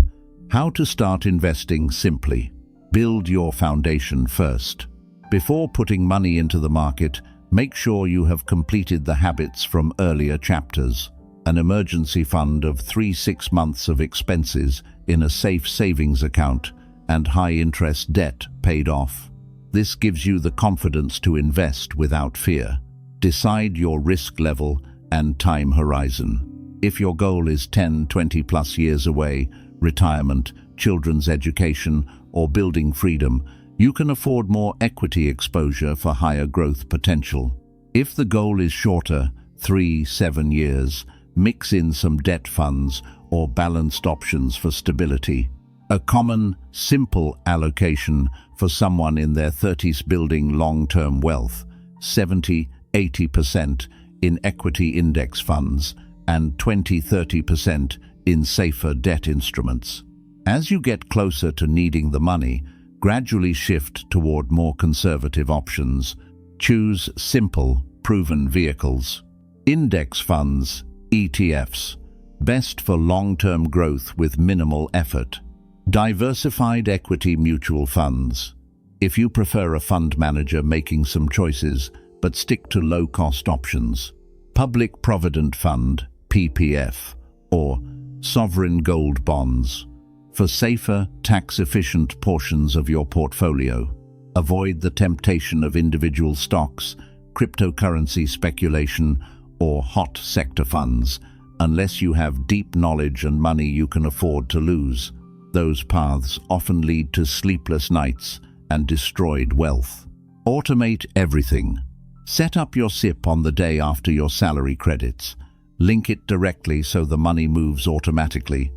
how to start investing simply. Build your foundation first. Before putting money into the market, make sure you have completed the habits from earlier chapters. An emergency fund of 3-6 months of expenses in a safe savings account and high-interest debt paid off. This gives you the confidence to invest without fear. Decide your risk level and time horizon. If your goal is 10-20 plus years away, retirement, children's education, or building freedom, you can afford more equity exposure for higher growth potential. If the goal is shorter, 3-7 years, mix in some debt funds or balanced options for stability. A common, simple allocation for someone in their 30s building long-term wealth: 70-80% in equity index funds and 20-30% in safer debt instruments. As you get closer to needing the money, gradually shift toward more conservative options. Choose simple, proven vehicles. Index funds, ETFs, best for long-term growth with minimal effort. Diversified equity mutual funds. If you prefer a fund manager making some choices, but stick to low-cost options. Public Provident Fund, PPF, or sovereign gold bonds, for safer, tax-efficient portions of your portfolio. Avoid the temptation of individual stocks, cryptocurrency speculation, or hot sector funds, unless you have deep knowledge and money you can afford to lose. Those paths often lead to sleepless nights and destroyed wealth. Automate everything. Set up your SIP on the day after your salary credits. Link it directly so the money moves automatically.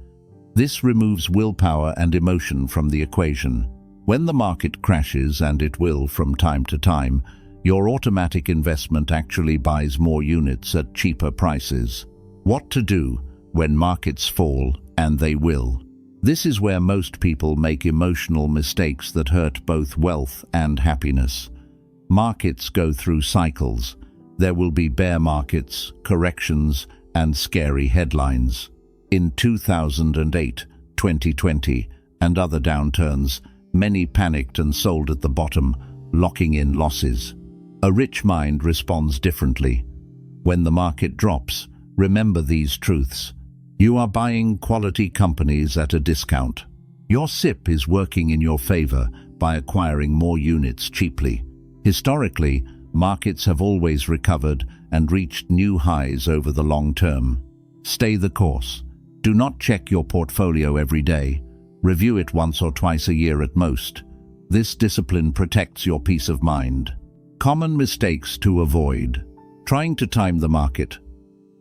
This removes willpower and emotion from the equation. When the market crashes, and it will from time to time, your automatic investment actually buys more units at cheaper prices. What to do when markets fall, and they will. This is where most people make emotional mistakes that hurt both wealth and happiness. Markets go through cycles. There will be bear markets, corrections, and scary headlines. In 2008, 2020, and other downturns, many panicked and sold at the bottom, locking in losses. A rich mind responds differently. When the market drops, remember these truths. You are buying quality companies at a discount. Your SIP is working in your favor by acquiring more units cheaply. Historically, markets have always recovered and reached new highs over the long term. Stay the course. Do not check your portfolio every day. Review it once or twice a year at most. This discipline protects your peace of mind. Common mistakes to avoid. Trying to time the market.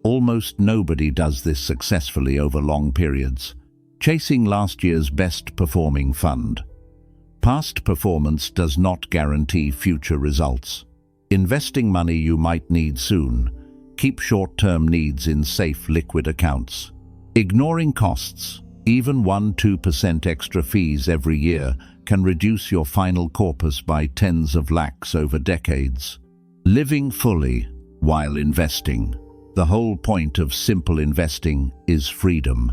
Almost nobody does this successfully over long periods. Chasing last year's best performing fund. Past performance does not guarantee future results. Investing money you might need soon. Keep short-term needs in safe liquid accounts. Ignoring costs. Even 1-2% extra fees every year can reduce your final corpus by tens of lakhs over decades. Living fully while investing. The whole point of simple investing is freedom.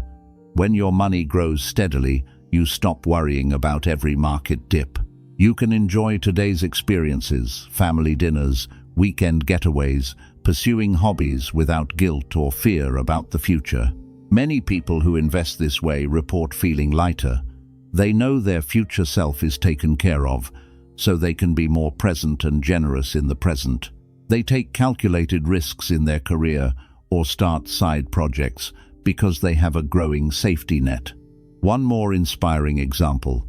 When your money grows steadily, you stop worrying about every market dip. You can enjoy today's experiences, family dinners, weekend getaways, pursuing hobbies without guilt or fear about the future. Many people who invest this way report feeling lighter. They know their future self is taken care of, so they can be more present and generous in the present. They take calculated risks in their career or start side projects because they have a growing safety net. One more inspiring example.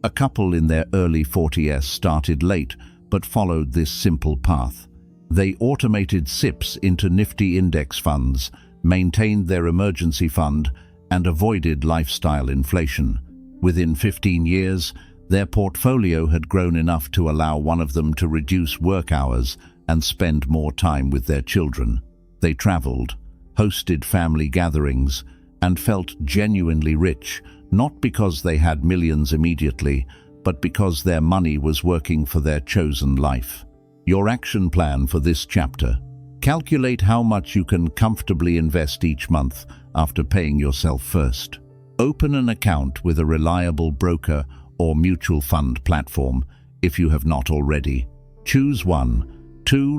A couple in their early 40s started late but followed this simple path. They automated SIPs into nifty index funds, maintained their emergency fund, and avoided lifestyle inflation. Within 15 years, their portfolio had grown enough to allow one of them to reduce work hours and spend more time with their children. They traveled, hosted family gatherings, and felt genuinely rich, not because they had millions immediately, but because their money was working for their chosen life. Your action plan for this chapter. Calculate how much you can comfortably invest each month after paying yourself first. Open an account with a reliable broker or mutual fund platform if you have not already. Choose 1-2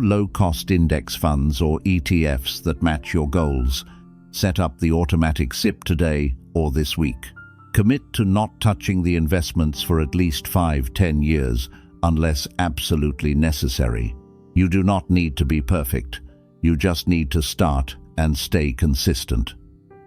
low-cost index funds or ETFs that match your goals. Set up the automatic SIP today or this week. Commit to not touching the investments for at least 5-10 years unless absolutely necessary. You do not need to be perfect. You just need to start and stay consistent.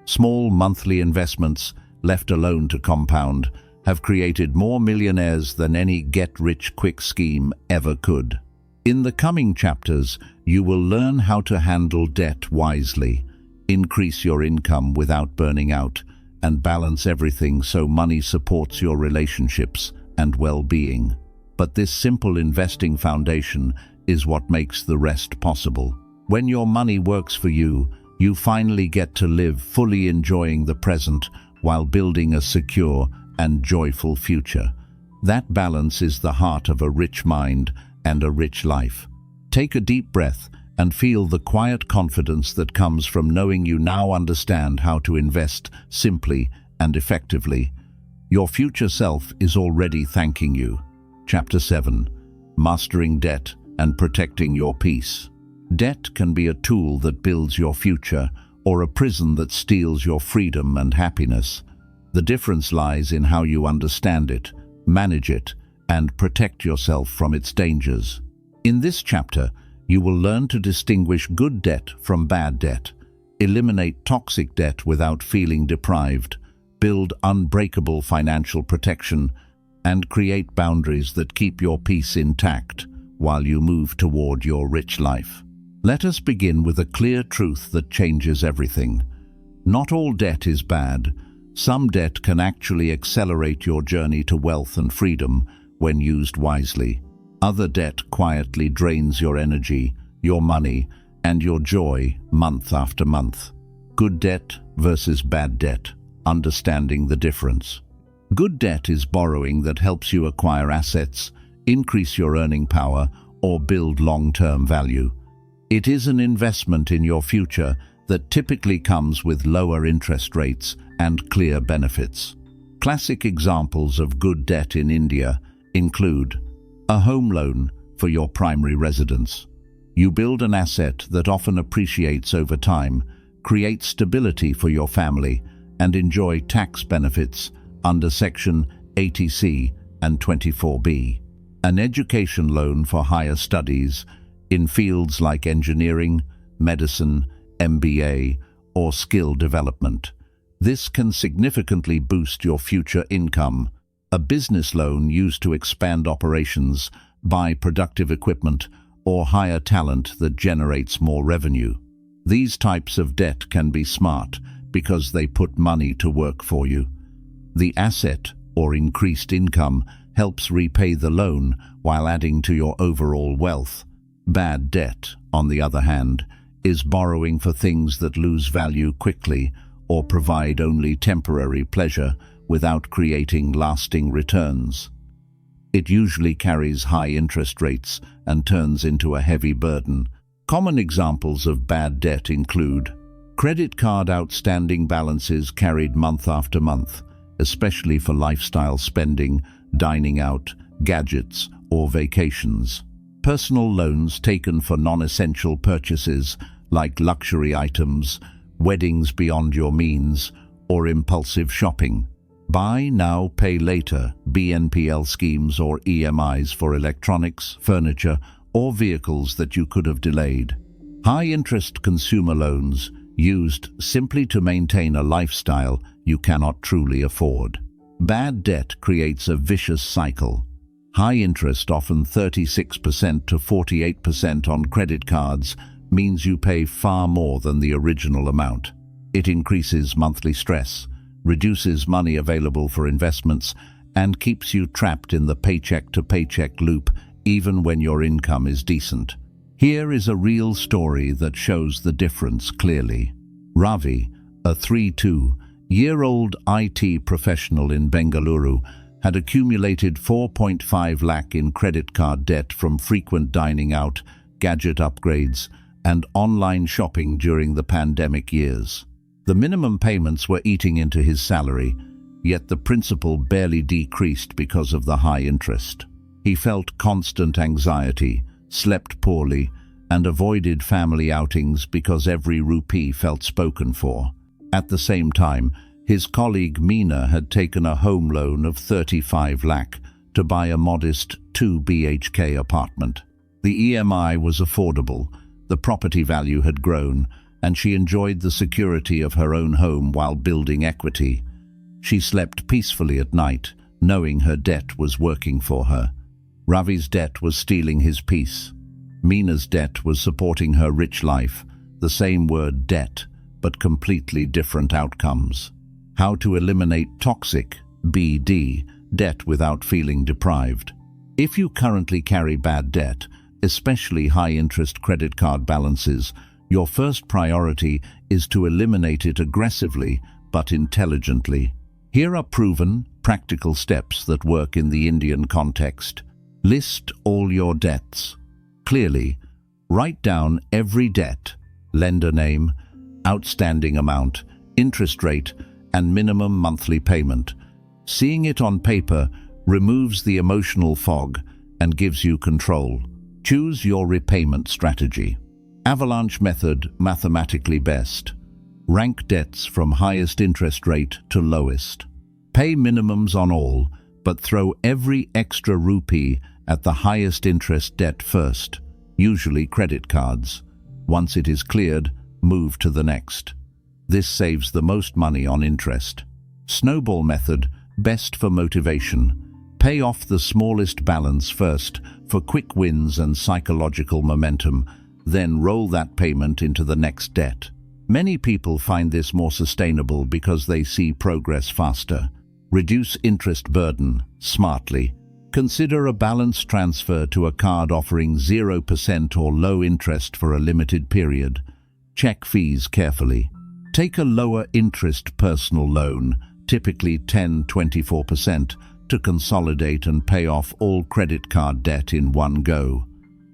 Small monthly investments, left alone to compound, have created more millionaires than any get-rich-quick scheme ever could. In the coming chapters, you will learn how to handle debt wisely, increase your income without burning out, and balance everything so money supports your relationships and well-being. But this simple investing foundation is what makes the rest possible. When your money works for you, you finally get to live fully enjoying the present while building a secure and joyful future. That balance is the heart of a rich mind and a rich life. Take a deep breath and feel the quiet confidence that comes from knowing you now understand how to invest simply and effectively. Your future self is already thanking you. Chapter 7. Mastering Debt and Protecting Your Peace. Debt can be a tool that builds your future or a prison that steals your freedom and happiness. The difference lies in how you understand it, manage it, and protect yourself from its dangers. In this chapter, you will learn to distinguish good debt from bad debt, eliminate toxic debt without feeling deprived, build unbreakable financial protection, and create boundaries that keep your peace intact while you move toward your rich life. Let us begin with a clear truth that changes everything. Not all debt is bad. Some debt can actually accelerate your journey to wealth and freedom when used wisely. Other debt quietly drains your energy, your money, and your joy month after month. Good debt versus bad debt. Understanding the difference. Good debt is borrowing that helps you acquire assets, increase your earning power, or build long-term value. It is an investment in your future that typically comes with lower interest rates and clear benefits. Classic examples of good debt in India include a home loan for your primary residence. You build an asset that often appreciates over time, create stability for your family, and enjoy tax benefits under Section 80C and 24B. An education loan for higher studies in fields like engineering, medicine, MBA, or skill development. This can significantly boost your future income. A business loan used to expand operations, buy productive equipment, or hire talent that generates more revenue. These types of debt can be smart because they put money to work for you. The asset, or increased income, helps repay the loan while adding to your overall wealth. Bad debt, on the other hand, is borrowing for things that lose value quickly or provide only temporary pleasure without creating lasting returns. It usually carries high interest rates and turns into a heavy burden. Common examples of bad debt include credit card outstanding balances carried month after month, especially for lifestyle spending, dining out, gadgets, or vacations. Personal loans taken for non-essential purchases like luxury items, weddings beyond your means, or impulsive shopping. Buy now, pay later, BNPL schemes or EMIs for electronics, furniture, or vehicles that you could have delayed. High-interest consumer loans used simply to maintain a lifestyle you cannot truly afford. Bad debt creates a vicious cycle. High interest, often 36% to 48% on credit cards, means you pay far more than the original amount. It increases monthly stress, reduces money available for investments, and keeps you trapped in the paycheck-to-paycheck loop even when your income is decent. Here is a real story that shows the difference clearly. Ravi, a 32-year-old IT professional in Bengaluru, had accumulated 4.5 lakh in credit card debt from frequent dining out, gadget upgrades, and online shopping during the pandemic years. The minimum payments were eating into his salary, yet the principal barely decreased because of the high interest. He felt constant anxiety, slept poorly, and avoided family outings because every rupee felt spoken for. At the same time, his colleague Meena had taken a home loan of 35 lakh to buy a modest 2 BHK apartment. The EMI was affordable, the property value had grown, and she enjoyed the security of her own home while building equity. She slept peacefully at night, knowing her debt was working for her. Ravi's debt was stealing his peace. Mina's debt was supporting her rich life, the same word debt, but completely different outcomes. How to eliminate toxic, BD, debt without feeling deprived. If you currently carry bad debt, especially high-interest credit card balances, your first priority is to eliminate it aggressively but intelligently. Here are proven, practical steps that work in the Indian context. List all your debts. Clearly, write down every debt, lender name, outstanding amount, interest rate, and minimum monthly payment. Seeing it on paper removes the emotional fog and gives you control. Choose your repayment strategy. Avalanche method, mathematically best. Rank debts from highest interest rate to lowest. Pay minimums on all, but throw every extra rupee at the highest interest debt first, usually credit cards. Once it is cleared, move to the next. This saves the most money on interest. Snowball method, best for motivation. Pay off the smallest balance first for quick wins and psychological momentum, then roll that payment into the next debt. Many people find this more sustainable because they see progress faster. Reduce interest burden smartly. Consider a balance transfer to a card offering 0% or low interest for a limited period. Check fees carefully. Take a lower interest personal loan, typically 10–24%, to consolidate and pay off all credit card debt in one go.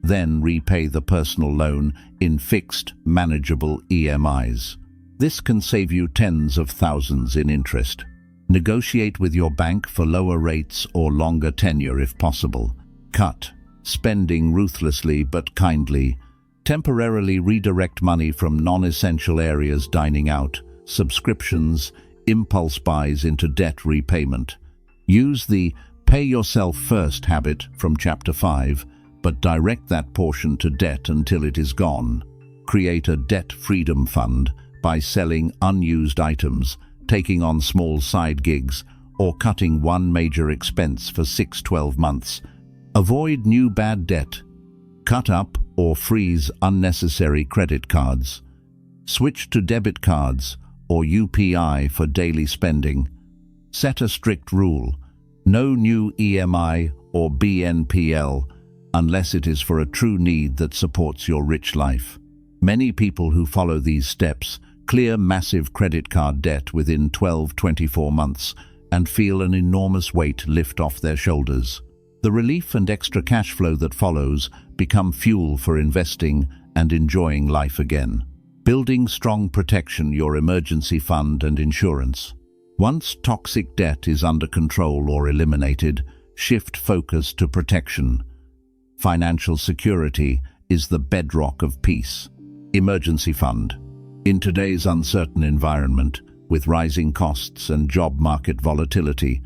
Then repay the personal loan in fixed, manageable EMIs. This can save you tens of thousands in interest. Negotiate with your bank for lower rates or longer tenure if possible. Cut spending ruthlessly but kindly. Temporarily redirect money from non-essential areas, dining out, subscriptions, impulse buys into debt repayment. Use the pay yourself first habit from Chapter 5, but direct that portion to debt until it is gone. Create a debt freedom fund by selling unused items, taking on small side gigs, or cutting one major expense for 6–12 months. Avoid new bad debt. Cut up or freeze unnecessary credit cards. Switch to debit cards or UPI for daily spending. Set a strict rule: no new EMI or BNPL unless it is for a true need that supports your rich life. Many people who follow these steps clear massive credit card debt within 12–24 months and feel an enormous weight lift off their shoulders. The relief and extra cash flow that follows become fuel for investing and enjoying life again. Building strong protection, your emergency fund and insurance. Once toxic debt is under control or eliminated, shift focus to protection. Financial security is the bedrock of peace. Emergency fund. In today's uncertain environment, with rising costs and job market volatility,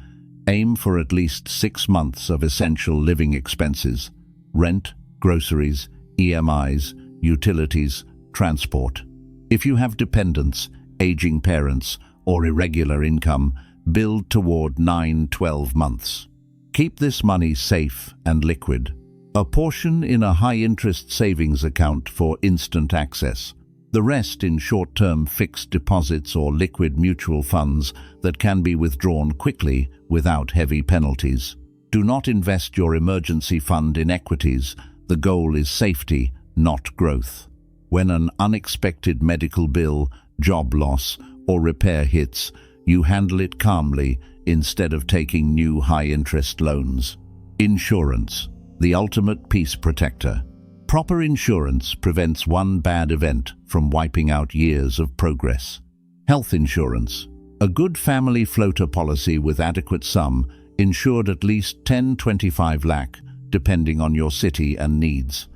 aim for at least 6 months of essential living expenses: rent, groceries, EMIs, utilities, transport. If you have dependents, aging parents, or irregular income, build toward 9–12 months. Keep this money safe and liquid. A portion in a high-interest savings account for instant access. The rest in short-term fixed deposits or liquid mutual funds that can be withdrawn quickly without heavy penalties. Do not invest your emergency fund in equities. The goal is safety, not growth. When an unexpected medical bill, job loss, or repair hits, you handle it calmly instead of taking new high-interest loans. Insurance, the ultimate peace protector. Proper insurance prevents one bad event from wiping out years of progress. Health insurance, a good family floater policy with adequate sum, insured at least 10–25 lakh, depending on your city and needs.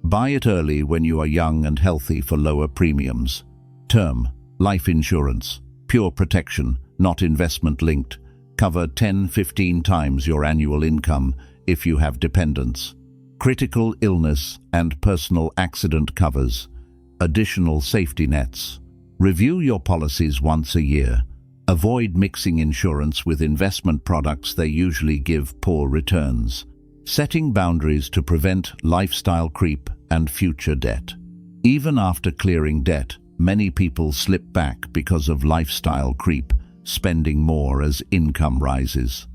Buy it early when you are young and healthy for lower premiums. Term, life insurance, pure protection, not investment-linked. Cover 10–15 times your annual income if you have dependents. Critical illness and personal accident covers. Additional safety nets. Review your policies once a year. Avoid mixing insurance with investment products; they usually give poor returns. Setting boundaries to prevent lifestyle creep and future debt. Even after clearing debt, many people slip back because of lifestyle creep, spending more as income rises.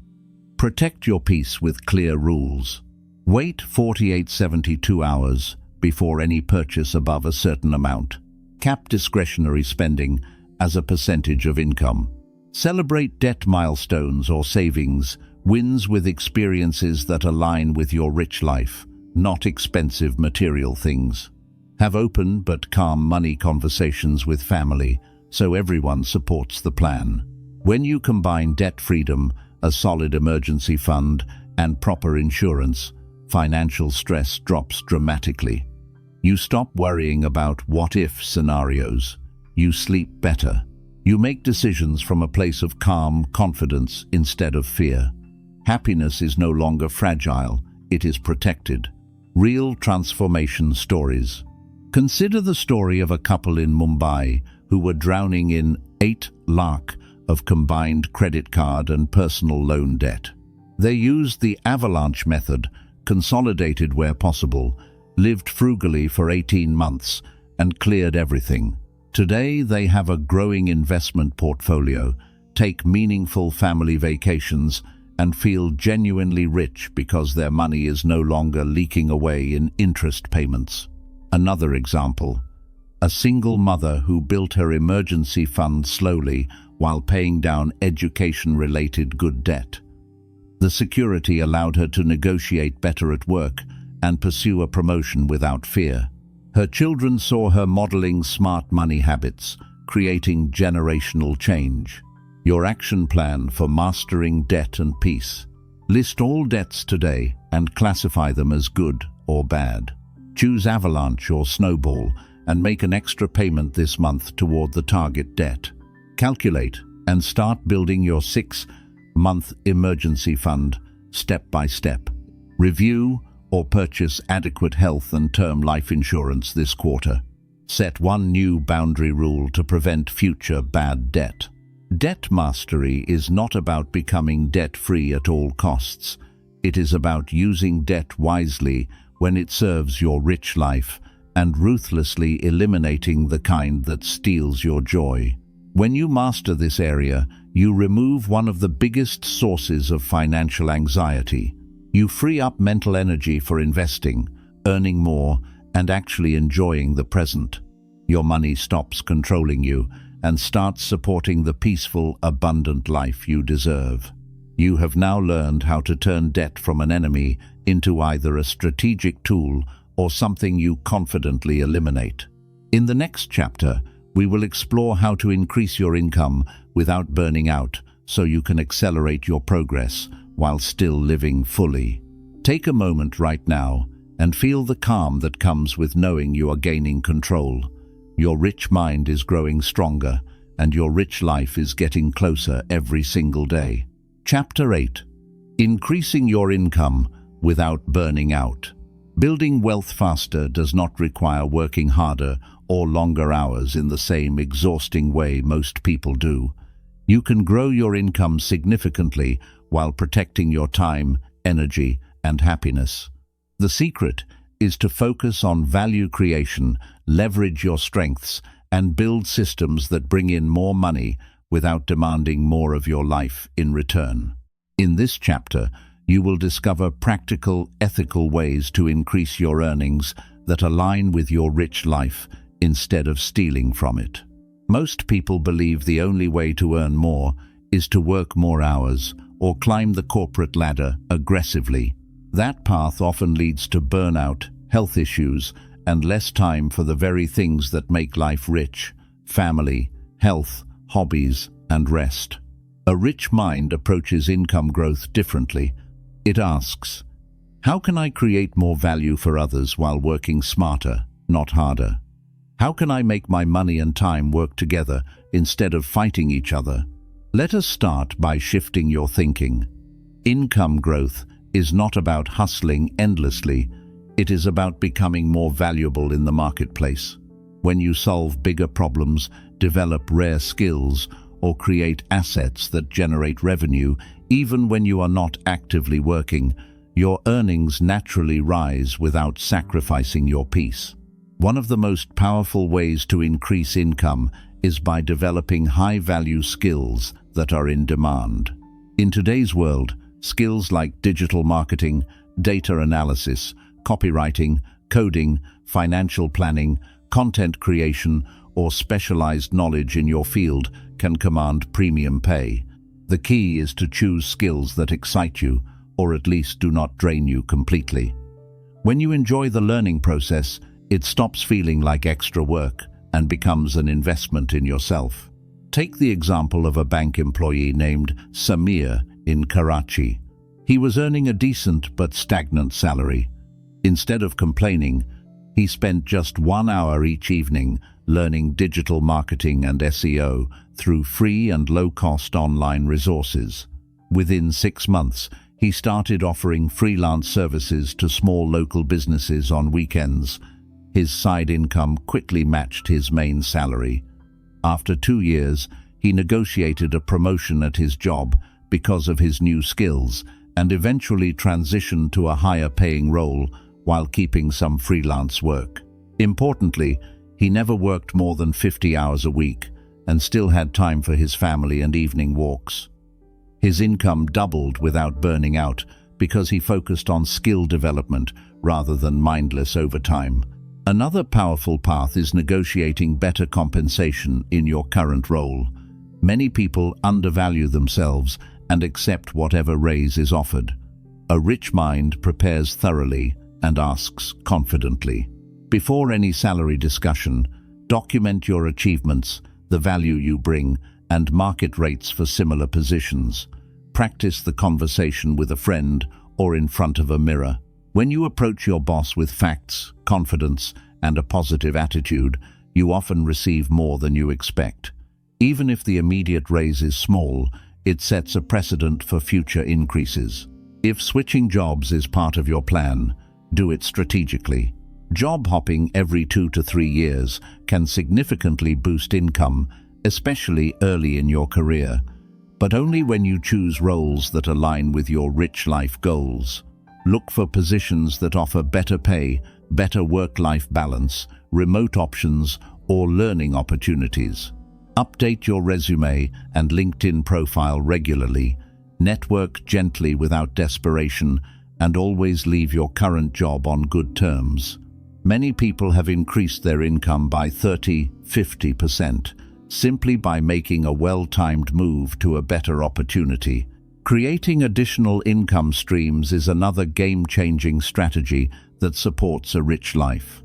Protect your peace with clear rules. Wait 48-72 hours before any purchase above a certain amount. Cap discretionary spending as a percentage of income. Celebrate debt milestones or savings wins with experiences that align with your rich life, not expensive material things. Have open but calm money conversations with family so everyone supports the plan. When you combine debt freedom, a solid emergency fund, and proper insurance, financial stress drops dramatically. You stop worrying about what-if scenarios. You sleep better. You make decisions from a place of calm confidence instead of fear. Happiness is no longer fragile, it is protected. Real transformation stories. Consider the story of a couple in Mumbai who were drowning in 8 lakh of combined credit card and personal loan debt. They used the avalanche method, consolidated where possible, lived frugally for 18 months, and cleared everything. Today they have a growing investment portfolio, take meaningful family vacations, and feel genuinely rich because their money is no longer leaking away in interest payments. Another example, a single mother who built her emergency fund slowly while paying down education-related good debt. The security allowed her to negotiate better at work and pursue a promotion without fear. Her children saw her modeling smart money habits, creating generational change. Your action plan for mastering debt and peace. List all debts today and classify them as good or bad. Choose avalanche or snowball and make an extra payment this month toward the target debt. Calculate and start building your 6-month emergency fund step by step. Review or purchase adequate health and term life insurance this quarter. Set one new boundary rule to prevent future bad debt. Debt mastery is not about becoming debt-free at all costs. It is about using debt wisely when it serves your rich life and ruthlessly eliminating the kind that steals your joy. When you master this area, you remove one of the biggest sources of financial anxiety. You free up mental energy for investing, earning more, and actually enjoying the present. Your money stops controlling you and starts supporting the peaceful, abundant life you deserve. You have now learned how to turn debt from an enemy into either a strategic tool or something you confidently eliminate. In the next chapter, we will explore how to increase your income without burning out so you can accelerate your progress while still living fully. Take a moment right now and feel the calm that comes with knowing you are gaining control. Your rich mind is growing stronger, and your rich life is getting closer every single day. Chapter 8. Increasing your income without burning out. Building wealth faster does not require working harder or longer hours in the same exhausting way most people do. You can grow your income significantly while protecting your time, energy, and happiness. The secret is to focus on value creation, leverage your strengths, and build systems that bring in more money without demanding more of your life in return. In this chapter, you will discover practical, ethical ways to increase your earnings that align with your rich life instead of stealing from it. Most people believe the only way to earn more is to work more hours or climb the corporate ladder aggressively. That path often leads to burnout, health issues, and less time for the very things that make life rich: family, health, hobbies, and rest. A rich mind approaches income growth differently. It asks, how can I create more value for others while working smarter, not harder? How can I make my money and time work together instead of fighting each other? Let us start by shifting your thinking. Income growth is not about hustling endlessly. It is about becoming more valuable in the marketplace. When you solve bigger problems, develop rare skills, or create assets that generate revenue, even when you are not actively working, your earnings naturally rise without sacrificing your peace. One of the most powerful ways to increase income is by developing high-value skills that are in demand. In today's world, skills like digital marketing, data analysis, copywriting, coding, financial planning, content creation, or specialized knowledge in your field can command premium pay. The key is to choose skills that excite you, or at least do not drain you completely. When you enjoy the learning process, it stops feeling like extra work and becomes an investment in yourself. Take the example of a bank employee named Samir in Karachi. He was earning a decent but stagnant salary. Instead of complaining, he spent just 1 hour each evening learning digital marketing and SEO through free and low-cost online resources. Within 6 months, he started offering freelance services to small local businesses on weekends. His side income quickly matched his main salary. After 2 years, he negotiated a promotion at his job because of his new skills and eventually transitioned to a higher-paying role while keeping some freelance work. Importantly, he never worked more than 50 hours a week and still had time for his family and evening walks. His income doubled without burning out because he focused on skill development rather than mindless overtime. Another powerful path is negotiating better compensation in your current role. Many people undervalue themselves and accept whatever raise is offered. A rich mind prepares thoroughly and asks confidently. Before any salary discussion, document your achievements, the value you bring, and market rates for similar positions. Practice the conversation with a friend or in front of a mirror. When you approach your boss with facts, confidence, and a positive attitude, you often receive more than you expect. Even if the immediate raise is small, it sets a precedent for future increases. If switching jobs is part of your plan, do it strategically. Job hopping every 2 to 3 years can significantly boost income, especially early in your career, but only when you choose roles that align with your rich life goals. Look for positions that offer better pay, better work-life balance, remote options, or learning opportunities. Update your resume and LinkedIn profile regularly. Network gently without desperation, and always leave your current job on good terms. Many people have increased their income by 30–50% simply by making a well-timed move to a better opportunity. Creating additional income streams is another game-changing strategy that supports a rich life.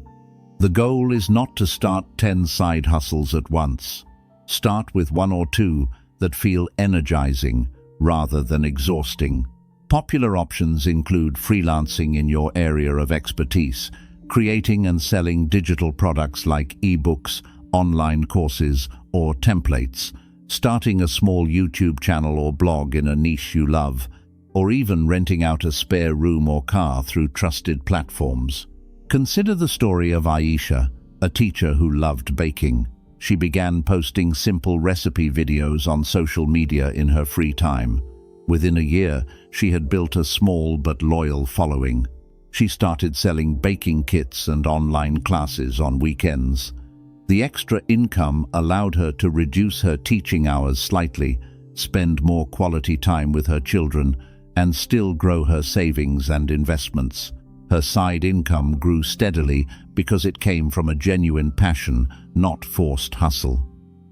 The goal is not to start 10 side hustles at once. Start with 1 or 2 that feel energizing rather than exhausting. Popular options include freelancing in your area of expertise, creating and selling digital products like ebooks, online courses, or templates, starting a small YouTube channel or blog in a niche you love, or even renting out a spare room or car through trusted platforms. Consider the story of Aisha, a teacher who loved baking. She began posting simple recipe videos on social media in her free time. Within a year, she had built a small but loyal following. She started selling baking kits and online classes on weekends. The extra income allowed her to reduce her teaching hours slightly, spend more quality time with her children, and still grow her savings and investments. Her side income grew steadily because it came from a genuine passion, not forced hustle.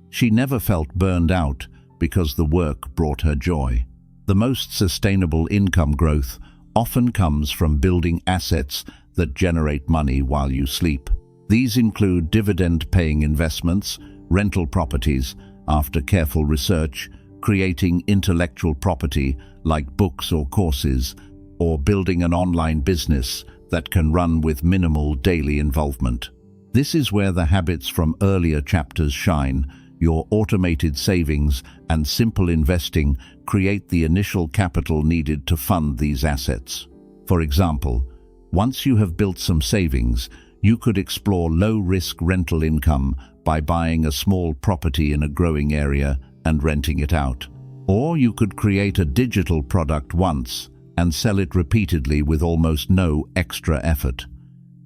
She never felt burned out because the work brought her joy. The most sustainable income growth often comes from building assets that generate money while you sleep. These include dividend-paying investments, rental properties, after careful research, creating intellectual property like books or courses, or building an online business that can run with minimal daily involvement. This is where the habits from earlier chapters shine. Your automated savings and simple investing create the initial capital needed to fund these assets. For example, once you have built some savings, you could explore low-risk rental income by buying a small property in a growing area and renting it out. Or you could create a digital product once and sell it repeatedly with almost no extra effort.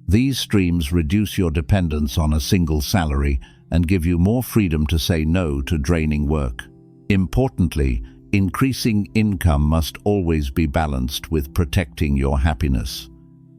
These streams reduce your dependence on a single salary and give you more freedom to say no to draining work. Importantly, increasing income must always be balanced with protecting your happiness.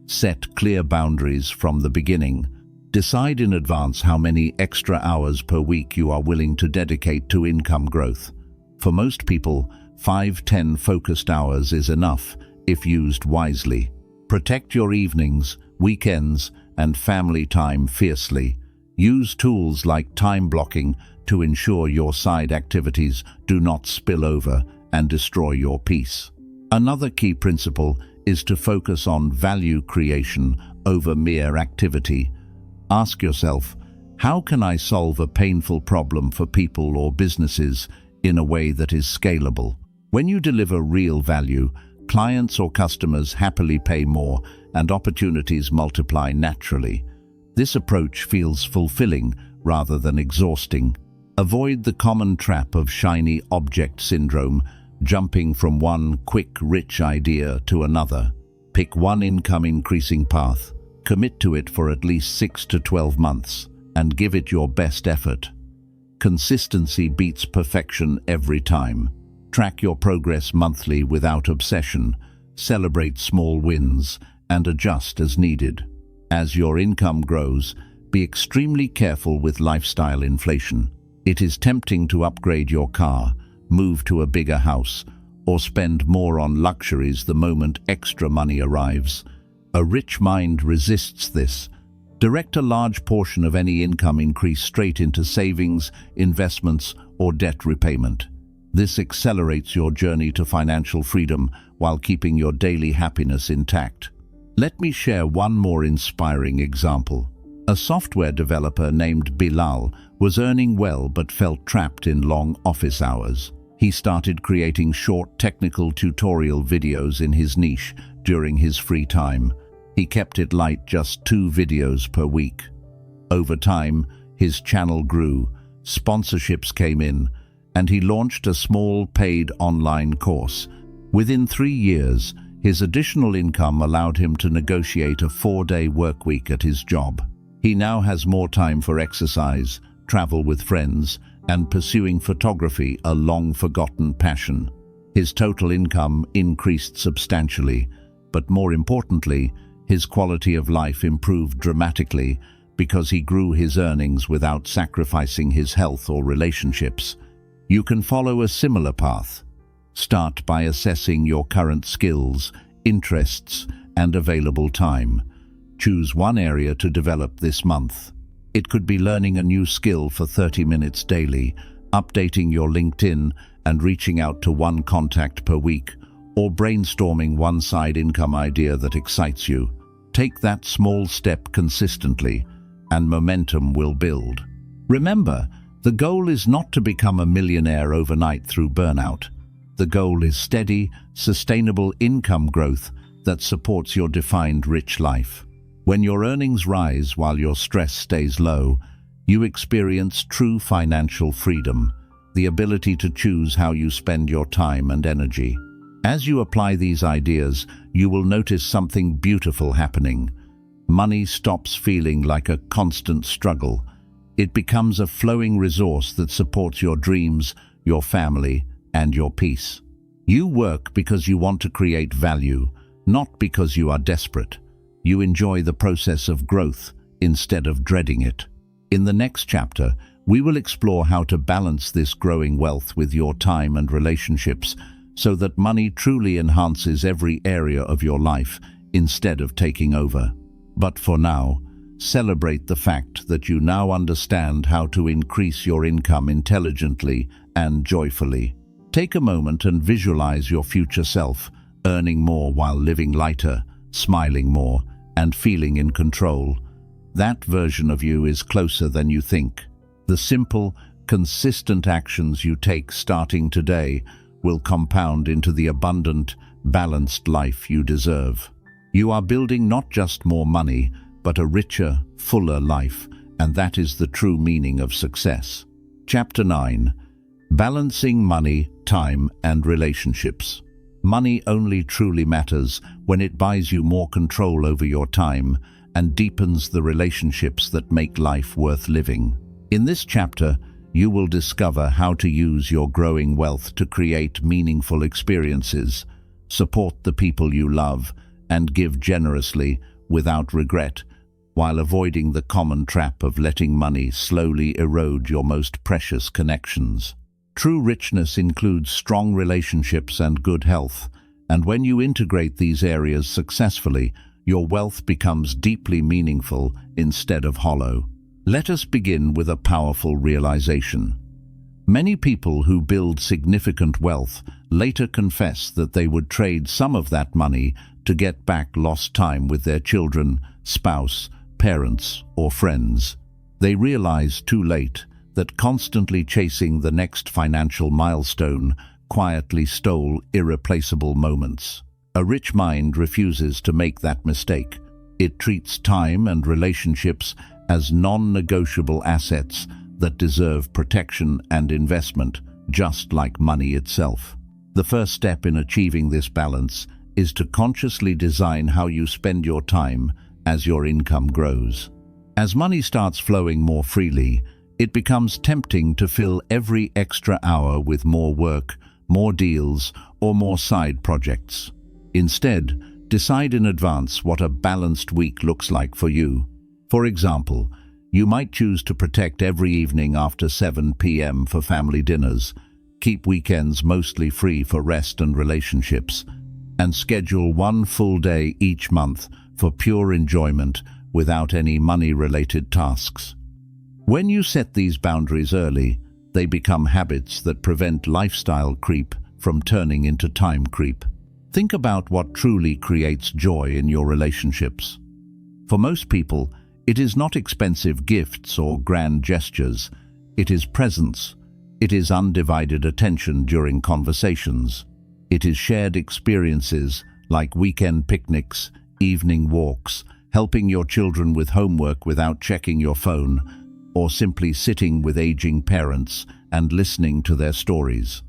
Set clear boundaries from the beginning. Decide in advance how many extra hours per week you are willing to dedicate to income growth. For most people, 5-10 focused hours is enough if used wisely. Protect your evenings, weekends, and family time fiercely. Use tools like time blocking to ensure your side activities do not spill over and destroy your peace. Another key principle is to focus on value creation over mere activity. Ask yourself, how can I solve a painful problem for people or businesses in a way that is scalable? When you deliver real value, clients or customers happily pay more and opportunities multiply naturally. This approach feels fulfilling rather than exhausting. Avoid the common trap of shiny object syndrome, jumping from one quick, rich idea to another. Pick one income-increasing path, commit to it for at least 6 to 12 months, and give it your best effort. Consistency beats perfection every time. Track your progress monthly without obsession, celebrate small wins, and adjust as needed. As your income grows, be extremely careful with lifestyle inflation. It is tempting to upgrade your car, move to a bigger house, or spend more on luxuries the moment extra money arrives. A rich mind resists this. Direct a large portion of any income increase straight into savings, investments, or debt repayment. This accelerates your journey to financial freedom while keeping your daily happiness intact. Let me share one more inspiring example. A software developer named Bilal was earning well but felt trapped in long office hours. He started creating short technical tutorial videos in his niche during his free time. He kept it light, just 2 videos per week. Over time, his channel grew, sponsorships came in, and he launched a small paid online course. Within 3 years, his additional income allowed him to negotiate a 4-day workweek at his job. He now has more time for exercise, travel with friends, and pursuing photography, a long-forgotten passion. His total income increased substantially, but more importantly, his quality of life improved dramatically because he grew his earnings without sacrificing his health or relationships. You can follow a similar path. Start by assessing your current skills, interests, and available time. Choose one area to develop this month. It could be learning a new skill for 30 minutes daily, updating your LinkedIn and reaching out to one contact per week, or brainstorming one side income idea that excites you. Take that small step consistently, and momentum will build. Remember, the goal is not to become a millionaire overnight through burnout. The goal is steady, sustainable income growth that supports your defined rich life. When your earnings rise while your stress stays low, you experience true financial freedom, the ability to choose how you spend your time and energy. As you apply these ideas, you will notice something beautiful happening. Money stops feeling like a constant struggle. It becomes a flowing resource that supports your dreams, your family, and your peace. You work because you want to create value, not because you are desperate. You enjoy the process of growth instead of dreading it. In the next chapter, we will explore how to balance this growing wealth with your time and relationships so that money truly enhances every area of your life instead of taking over. But for now, celebrate the fact that you now understand how to increase your income intelligently and joyfully. Take a moment and visualize your future self, earning more while living lighter, smiling more, and feeling in control. That version of you is closer than you think. The simple, consistent actions you take starting today will compound into the abundant, balanced life you deserve. You are building not just more money, but a richer, fuller life, and that is the true meaning of success. Chapter 9. Balancing money, time, and relationships. Money only truly matters when it buys you more control over your time and deepens the relationships that make life worth living. In this chapter, you will discover how to use your growing wealth to create meaningful experiences, support the people you love, and give generously without regret, while avoiding the common trap of letting money slowly erode your most precious connections. True richness includes strong relationships and good health, and when you integrate these areas successfully, your wealth becomes deeply meaningful instead of hollow. Let us begin with a powerful realization. Many people who build significant wealth later confess that they would trade some of that money to get back lost time with their children, spouse, parents, or friends. They realize too late that constantly chasing the next financial milestone quietly stole irreplaceable moments. A rich mind refuses to make that mistake. It treats time and relationships as non-negotiable assets that deserve protection and investment, just like money itself. The first step in achieving this balance is to consciously design how you spend your time as your income grows. As money starts flowing more freely, it becomes tempting to fill every extra hour with more work, more deals, or more side projects. Instead, decide in advance what a balanced week looks like for you. For example, you might choose to protect every evening after 7 p.m. for family dinners, keep weekends mostly free for rest and relationships, and schedule one full day each month for pure enjoyment without any money-related tasks. When you set these boundaries early, they become habits that prevent lifestyle creep from turning into time creep. Think about what truly creates joy in your relationships. For most people, it is not expensive gifts or grand gestures. It is presence. It is undivided attention during conversations. It is shared experiences like weekend picnics, evening walks, helping your children with homework without checking your phone, or simply sitting with aging parents and listening to their stories.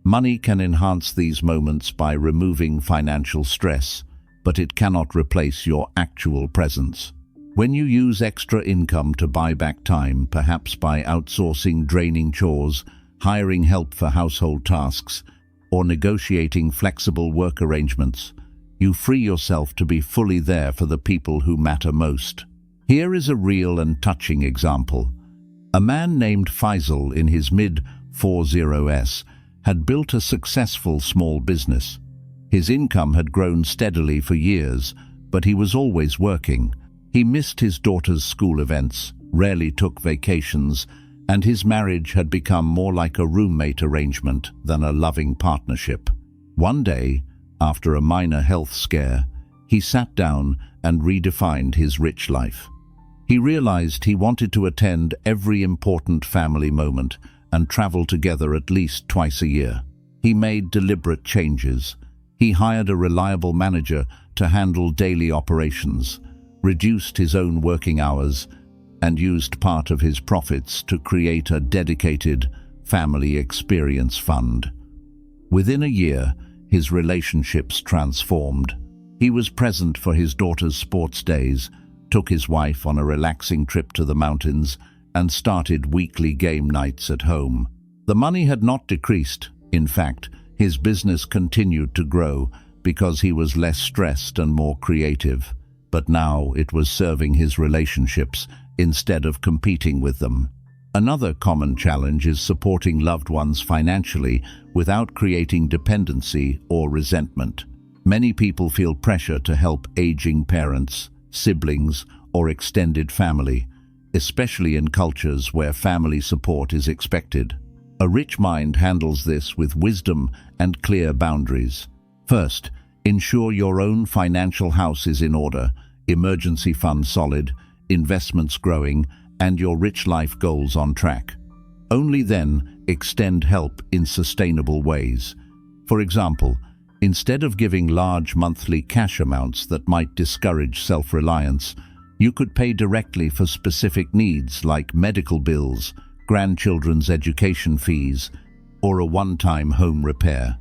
Money can enhance these moments by removing financial stress, but it cannot replace your actual presence. When you use extra income to buy back time, perhaps by outsourcing draining chores, hiring help for household tasks, or negotiating flexible work arrangements, you free yourself to be fully there for the people who matter most. Here is a real and touching example. A man named Faisal in his mid-40s had built a successful small business. His income had grown steadily for years, but he was always working. He missed his daughter's school events, rarely took vacations, and his marriage had become more like a roommate arrangement than a loving partnership. One day, after a minor health scare, he sat down and redefined his rich life. He realized he wanted to attend every important family moment and travel together at least twice a year. He made deliberate changes. He hired a reliable manager to handle daily operations, reduced his own working hours, and used part of his profits to create a dedicated family experience fund. Within a year, his relationships transformed. He was present for his daughter's sports days, took his wife on a relaxing trip to the mountains, and started weekly game nights at home. The money had not decreased. In fact, his business continued to grow because he was less stressed and more creative. But now it was serving his relationships instead of competing with them. Another common challenge is supporting loved ones financially without creating dependency or resentment. Many people feel pressure to help aging parents, siblings, or extended family, especially in cultures where family support is expected. A rich mind handles this with wisdom and clear boundaries. First, ensure your own financial house is in order, emergency fund solid, investments growing, and your rich life goals on track. Only then extend help in sustainable ways. For example, instead of giving large monthly cash amounts that might discourage self-reliance, you could pay directly for specific needs like medical bills, grandchildren's education fees, or a one-time home repair.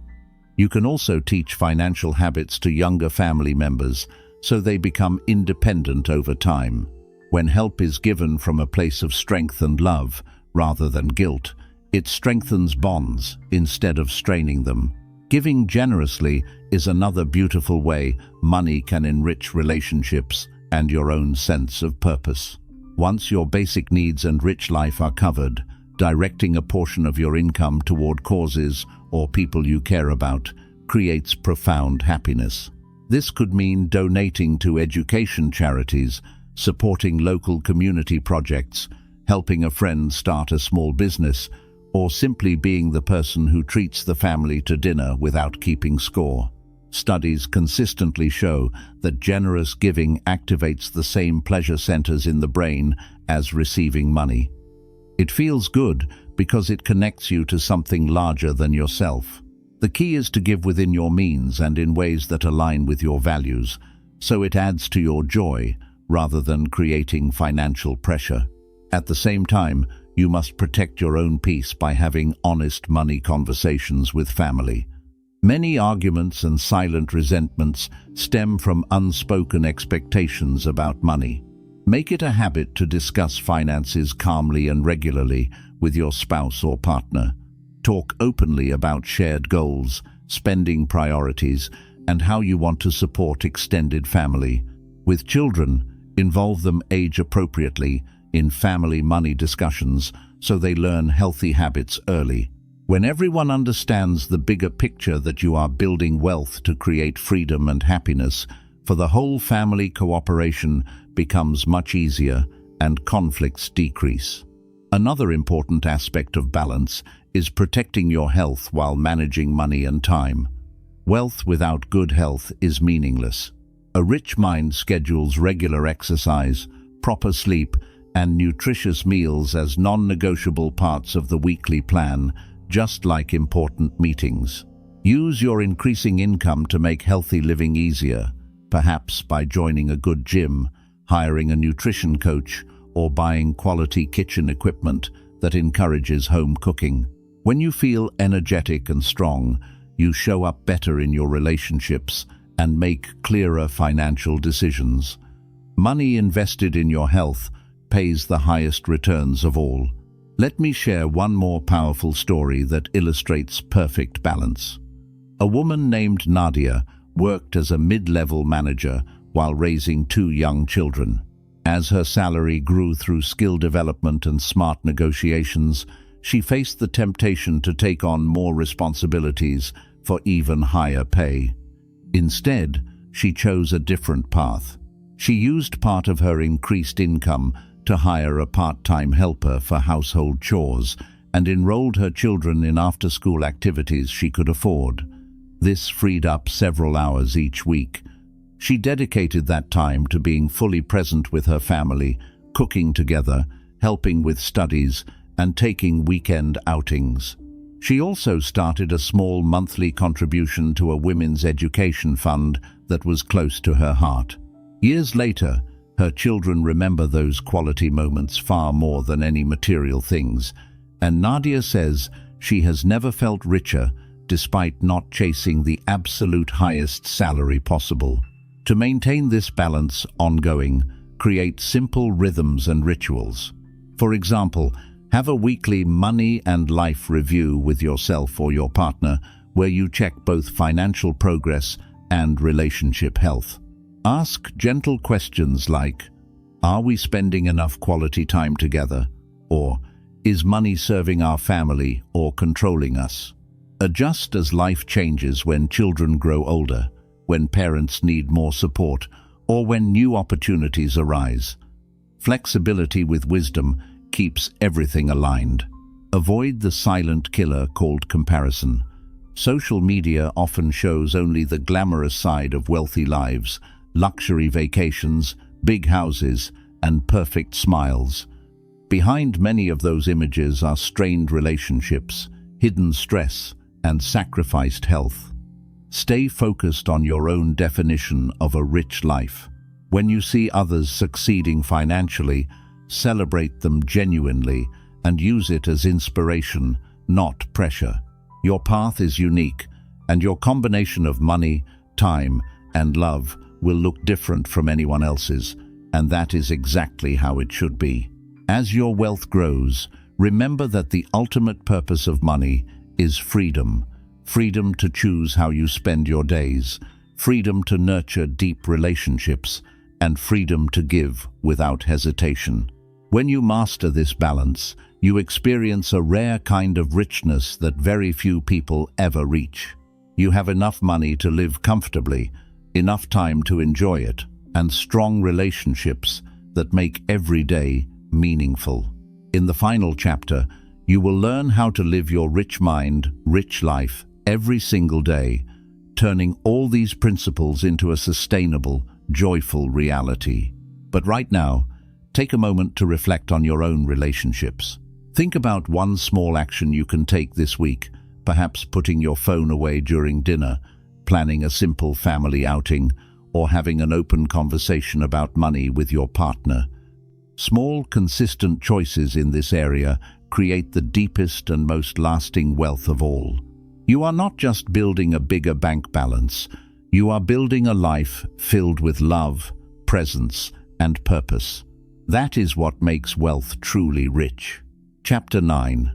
You can also teach financial habits to younger family members so they become independent over time. When help is given from a place of strength and love, rather than guilt, it strengthens bonds instead of straining them. Giving generously is another beautiful way money can enrich relationships and your own sense of purpose. Once your basic needs and rich life are covered, directing a portion of your income toward causes or people you care about creates profound happiness. This could mean donating to education charities, supporting local community projects, helping a friend start a small business, or simply being the person who treats the family to dinner without keeping score. Studies consistently show that generous giving activates the same pleasure centers in the brain as receiving money. It feels good because it connects you to something larger than yourself. The key is to give within your means and in ways that align with your values, so it adds to your joy rather than creating financial pressure. At the same time, you must protect your own peace by having honest money conversations with family. Many arguments and silent resentments stem from unspoken expectations about money. Make it a habit to discuss finances calmly and regularly with your spouse or partner. Talk openly about shared goals, spending priorities, and how you want to support extended family. With children, involve them age-appropriately in family money discussions so they learn healthy habits early. When everyone understands the bigger picture that you are building wealth to create freedom and happiness, for the whole family, cooperation becomes much easier and conflicts decrease. Another important aspect of balance is protecting your health while managing money and time. Wealth without good health is meaningless. A rich mind schedules regular exercise, proper sleep, and nutritious meals as non-negotiable parts of the weekly plan, just like important meetings. Use your increasing income to make healthy living easier, perhaps by joining a good gym, hiring a nutrition coach, or buying quality kitchen equipment that encourages home cooking. When you feel energetic and strong, you show up better in your relationships and make clearer financial decisions. Money invested in your health pays the highest returns of all. Let me share one more powerful story that illustrates perfect balance. A woman named Nadia worked as a mid-level manager while raising 2 young children. As her salary grew through skill development and smart negotiations, she faced the temptation to take on more responsibilities for even higher pay. Instead, she chose a different path. She used part of her increased income to hire a part-time helper for household chores and enrolled her children in after-school activities she could afford. This freed up several hours each week. She dedicated that time to being fully present with her family, cooking together, helping with studies, and taking weekend outings. She also started a small monthly contribution to a women's education fund that was close to her heart. Years later, her children remember those quality moments far more than any material things, and Nadia says she has never felt richer despite not chasing the absolute highest salary possible. To maintain this balance ongoing, create simple rhythms and rituals. For example, have a weekly money and life review with yourself or your partner where you check both financial progress and relationship health. Ask gentle questions like, are we spending enough quality time together? Or, is money serving our family or controlling us? Adjust as life changes when children grow older, when parents need more support, or when new opportunities arise. Flexibility with wisdom keeps everything aligned. Avoid the silent killer called comparison. Social media often shows only the glamorous side of wealthy lives, luxury vacations, big houses, and perfect smiles. Behind many of those images are strained relationships, hidden stress, and sacrificed health. Stay focused on your own definition of a rich life. When you see others succeeding financially, celebrate them genuinely and use it as inspiration, not pressure. Your path is unique, And your combination of money, time, and love will look different from anyone else's, and that is exactly how it should be. As your wealth grows, remember that the ultimate purpose of money is freedom. Freedom to choose how you spend your days, freedom to nurture deep relationships, and freedom to give without hesitation. When you master this balance, you experience a rare kind of richness that very few people ever reach. You have enough money to live comfortably, enough time to enjoy it, and strong relationships that make every day meaningful. In the final chapter, you will learn how to live your rich mind, rich life every single day, turning all these principles into a sustainable, joyful reality. But right now, take a moment to reflect on your own relationships. Think about one small action you can take this week, perhaps putting your phone away during dinner, planning a simple family outing, or having an open conversation about money with your partner. Small, consistent choices in this area create the deepest and most lasting wealth of all. You are not just building a bigger bank balance, you are building a life filled with love, presence, and purpose. That is what makes wealth truly rich. Chapter 9.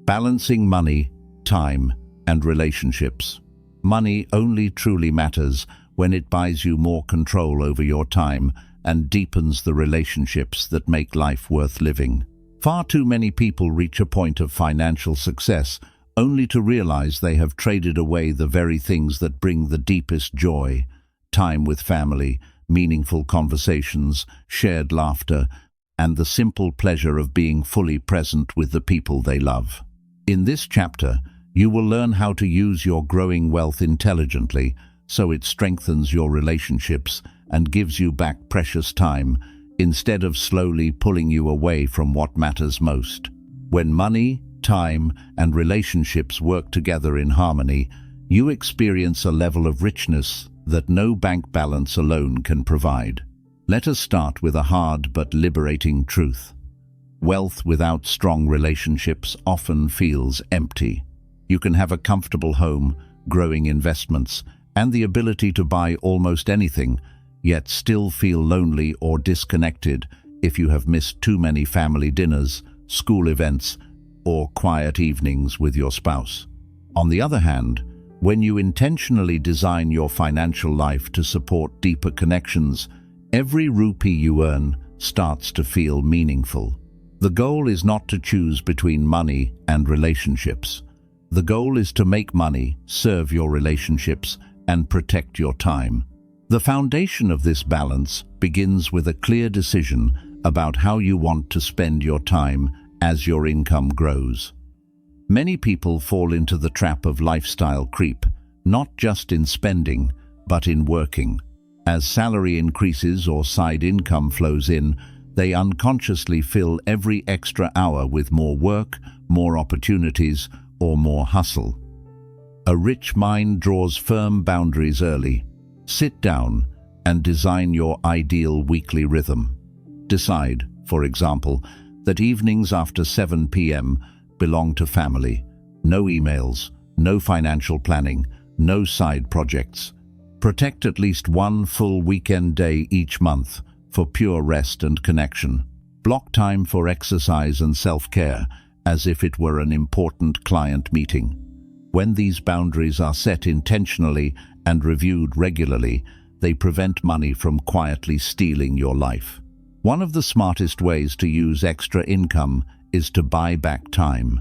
Balancing money, time, and relationships. Money only truly matters when it buys you more control over your time and deepens the relationships that make life worth living. Far too many people reach a point of financial success only to realize they have traded away the very things that bring the deepest joy: time with family, meaningful conversations, shared laughter, and the simple pleasure of being fully present with the people they love. In this chapter, you will learn how to use your growing wealth intelligently so it strengthens your relationships and gives you back precious time instead of slowly pulling you away from what matters most. When money, time, and relationships work together in harmony, you experience a level of richness that no bank balance alone can provide. Let us start with a hard but liberating truth. Wealth without strong relationships often feels empty. You can have a comfortable home, growing investments, and the ability to buy almost anything, yet still feel lonely or disconnected if you have missed too many family dinners, school events, or quiet evenings with your spouse. On the other hand, when you intentionally design your financial life to support deeper connections, every rupee you earn starts to feel meaningful. The goal is not to choose between money and relationships. The goal is to make money, serve your relationships, and protect your time. The foundation of this balance begins with a clear decision about how you want to spend your time as your income grows. Many people fall into the trap of lifestyle creep, not just in spending, but in working. As salary increases or side income flows in, they unconsciously fill every extra hour with more work, more opportunities, or more hustle. A rich mind draws firm boundaries early. Sit down and design your ideal weekly rhythm. Decide, for example, that evenings after 7 p.m. belong to family. No emails, no financial planning, no side projects. Protect at least one full weekend day each month for pure rest and connection. Block time for exercise and self-care as if it were an important client meeting. When these boundaries are set intentionally and reviewed regularly, they prevent money from quietly stealing your life. One of the smartest ways to use extra income is to buy back time.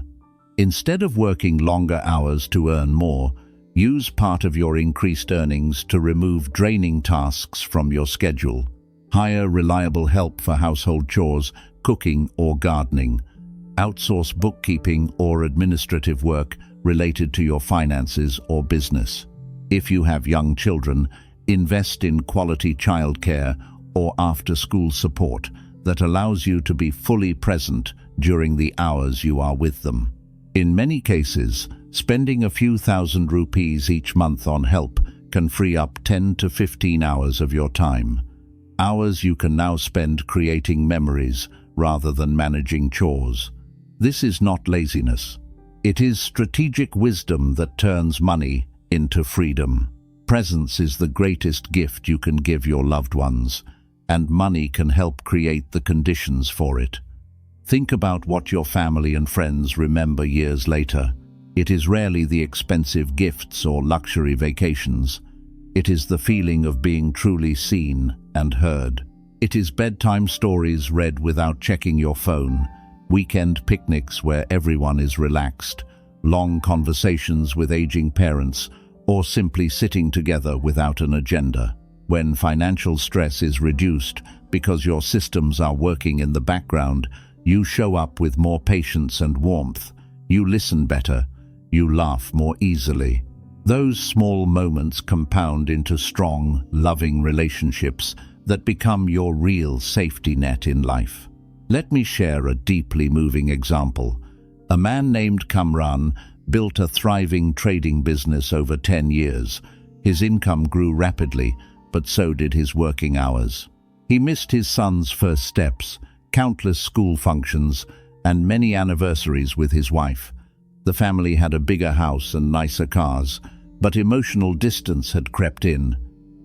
Instead of working longer hours to earn more, use part of your increased earnings to remove draining tasks from your schedule. Hire reliable help for household chores, cooking, or gardening. Outsource bookkeeping or administrative work related to your finances or business. If you have young children, invest in quality childcare or after-school support that allows you to be fully present during the hours you are with them. In many cases, spending a few thousand rupees each month on help can free up 10 to 15 hours of your time. Hours you can now spend creating memories rather than managing chores. This is not laziness. It is strategic wisdom that turns money into freedom. Presence is the greatest gift you can give your loved ones, and money can help create the conditions for it. Think about what your family and friends remember years later. It is rarely the expensive gifts or luxury vacations. It is the feeling of being truly seen and heard. It is bedtime stories read without checking your phone, weekend picnics where everyone is relaxed, long conversations with aging parents, or simply sitting together without an agenda. When financial stress is reduced because your systems are working in the background, you show up with more patience and warmth. You listen better. You laugh more easily. Those small moments compound into strong, loving relationships that become your real safety net in life. Let me share a deeply moving example. A man named Kamran built a thriving trading business over 10 years. His income grew rapidly, but so did his working hours. He missed his son's first steps, countless school functions, and many anniversaries with his wife. The family had a bigger house and nicer cars, but emotional distance had crept in.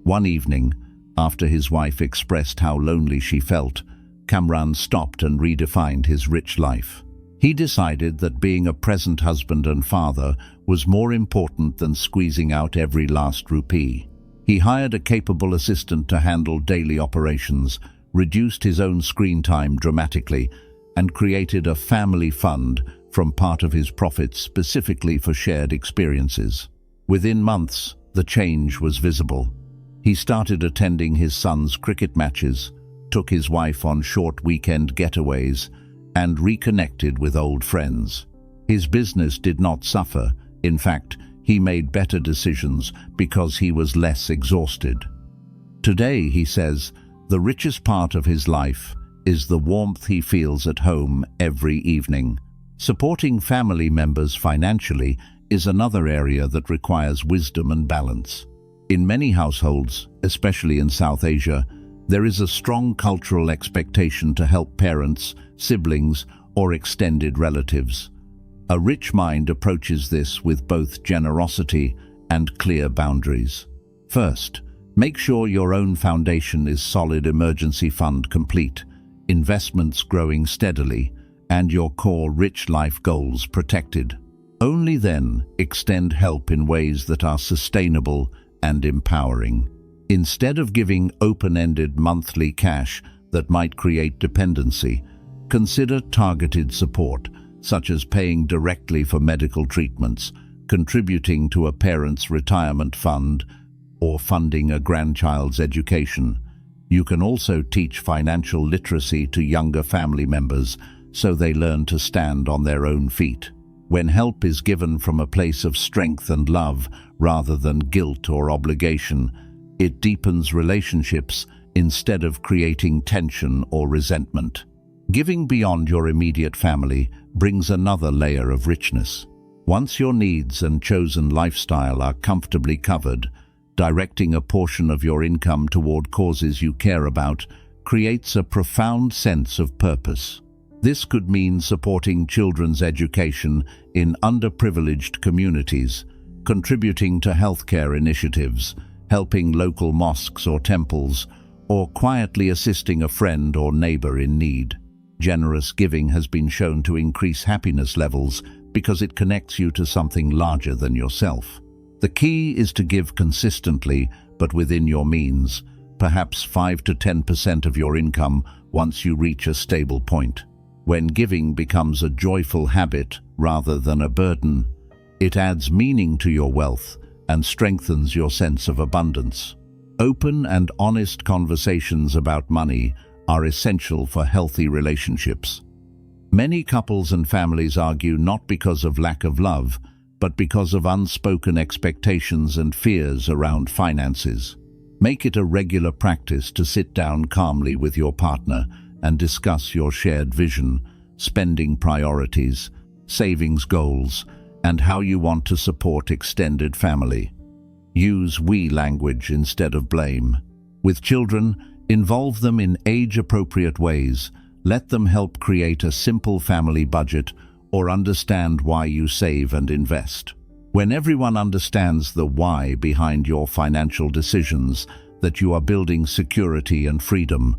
One evening, after his wife expressed how lonely she felt, Kamran stopped and redefined his rich life. He decided that being a present husband and father was more important than squeezing out every last rupee. He hired a capable assistant to handle daily operations, reduced his own screen time dramatically, and created a family fund from part of his profits specifically for shared experiences. Within months, the change was visible. He started attending his son's cricket matches, took his wife on short weekend getaways, and reconnected with old friends. His business did not suffer. In fact, he made better decisions because he was less exhausted. Today, he says, the richest part of his life is the warmth he feels at home every evening. Supporting family members financially is another area that requires wisdom and balance. In many households, especially in South Asia, there is a strong cultural expectation to help parents, siblings, or extended relatives. A rich mind approaches this with both generosity and clear boundaries. First, make sure your own foundation is solid, emergency fund complete, investments growing steadily, and your core rich life goals protected. Only then extend help in ways that are sustainable and empowering. Instead of giving open-ended monthly cash that might create dependency, consider targeted support, such as paying directly for medical treatments, contributing to a parent's retirement fund, or funding a grandchild's education. You can also teach financial literacy to younger family members so they learn to stand on their own feet. When help is given from a place of strength and love rather than guilt or obligation, it deepens relationships instead of creating tension or resentment. Giving beyond your immediate family brings another layer of richness. Once your needs and chosen lifestyle are comfortably covered, directing a portion of your income toward causes you care about creates a profound sense of purpose. This could mean supporting children's education in underprivileged communities, contributing to healthcare initiatives, helping local mosques or temples, or quietly assisting a friend or neighbor in need. Generous giving has been shown to increase happiness levels because it connects you to something larger than yourself. The key is to give consistently, but within your means, perhaps 5 to 10% of your income once you reach a stable point. When giving becomes a joyful habit rather than a burden, it adds meaning to your wealth and strengthens your sense of abundance. Open and honest conversations about money are essential for healthy relationships. Many couples and families argue not because of lack of love, but because of unspoken expectations and fears around finances. Make it a regular practice to sit down calmly with your partner and discuss your shared vision, spending priorities, savings goals, and how you want to support extended family. Use we language instead of blame. With children, involve them in age-appropriate ways. Let them help create a simple family budget or understand why you save and invest. When everyone understands the why behind your financial decisions, that you are building security and freedom,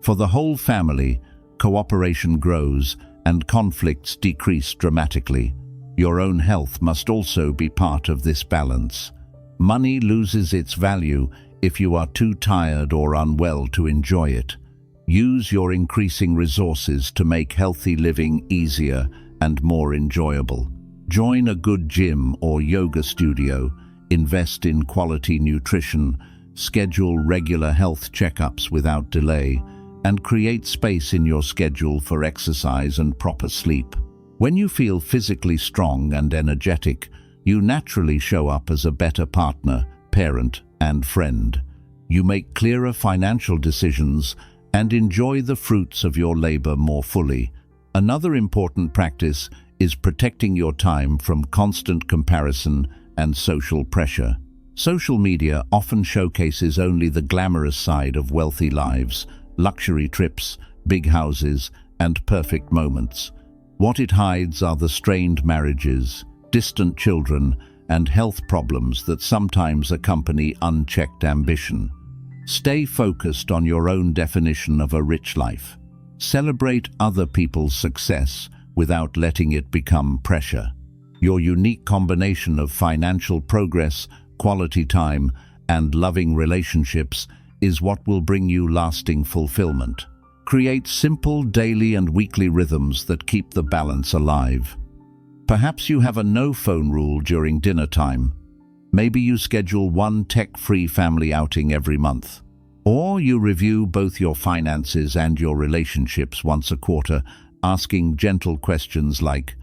for the whole family, cooperation grows and conflicts decrease dramatically. Your own health must also be part of this balance. Money loses its value if you are too tired or unwell to enjoy it. Use your increasing resources to make healthy living easier and more enjoyable. Join a good gym or yoga studio, invest in quality nutrition, schedule regular health checkups without delay, and create space in your schedule for exercise and proper sleep. When you feel physically strong and energetic, you naturally show up as a better partner, parent, and friend. You make clearer financial decisions and enjoy the fruits of your labor more fully. Another important practice is protecting your time from constant comparison and social pressure. Social media often showcases only the glamorous side of wealthy lives, luxury trips, big houses, and perfect moments. What it hides are the strained marriages, distant children, and health problems that sometimes accompany unchecked ambition. Stay focused on your own definition of a rich life. Celebrate other people's success without letting it become pressure. Your unique combination of financial progress, quality time, and loving relationships is what will bring you lasting fulfillment. Create simple daily and weekly rhythms that keep the balance alive. Perhaps you have a no-phone rule during dinner time. Maybe you schedule one tech-free family outing every month. Or you review both your finances and your relationships once a quarter, asking gentle questions like,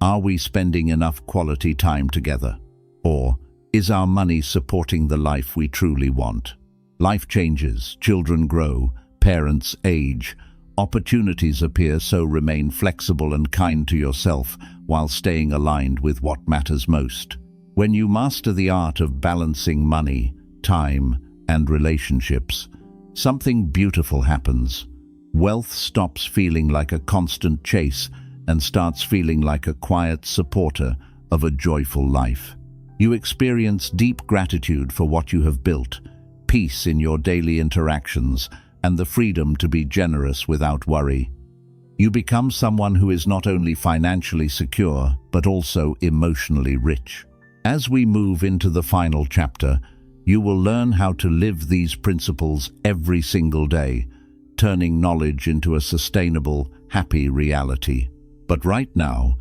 are we spending enough quality time together? Or, is our money supporting the life we truly want? Life changes, children grow, parents age, opportunities appear, so remain flexible and kind to yourself while staying aligned with what matters most. When you master the art of balancing money, time, and relationships, something beautiful happens. Wealth stops feeling like a constant chase and starts feeling like a quiet supporter of a joyful life. You experience deep gratitude for what you have built, peace in your daily interactions, and the freedom to be generous without worry. You become someone who is not only financially secure, but also emotionally rich. As we move into the final chapter, you will learn how to live these principles every single day, turning knowledge into a sustainable, happy reality. But right now,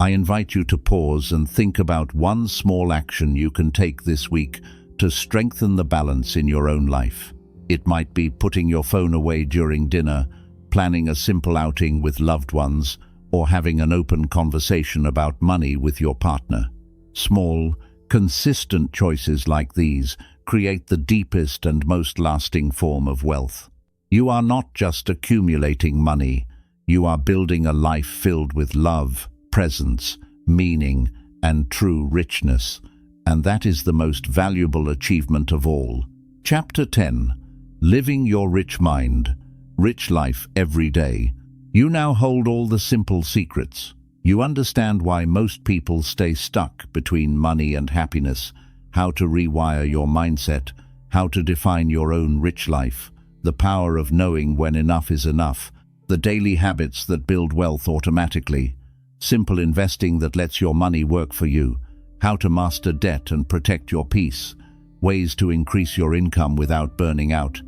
I invite you to pause and think about one small action you can take this week to strengthen the balance in your own life. It might be putting your phone away during dinner, planning a simple outing with loved ones, or having an open conversation about money with your partner. Small, consistent choices like these create the deepest and most lasting form of wealth. You are not just accumulating money, you are building a life filled with love, presence, meaning, and true richness, and that is the most valuable achievement of all. Chapter 10. Living Your Rich Mind. Rich Life Every Day. You now hold all the simple secrets. You understand why most people stay stuck between money and happiness, how to rewire your mindset, how to define your own rich life, the power of knowing when enough is enough, the daily habits that build wealth automatically, simple investing that lets your money work for you, how to master debt and protect your peace, ways to increase your income without burning out,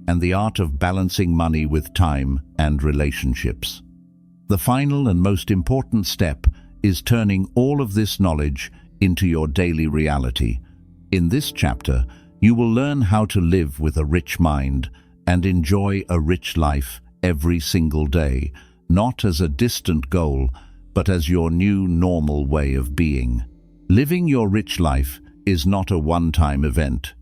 and the art of balancing money with time and relationships. The final and most important step is turning all of this knowledge into your daily reality. In this chapter, you will learn how to live with a rich mind and enjoy a rich life every single day, not as a distant goal, but as your new normal way of being. Living your rich life is not a one-time event.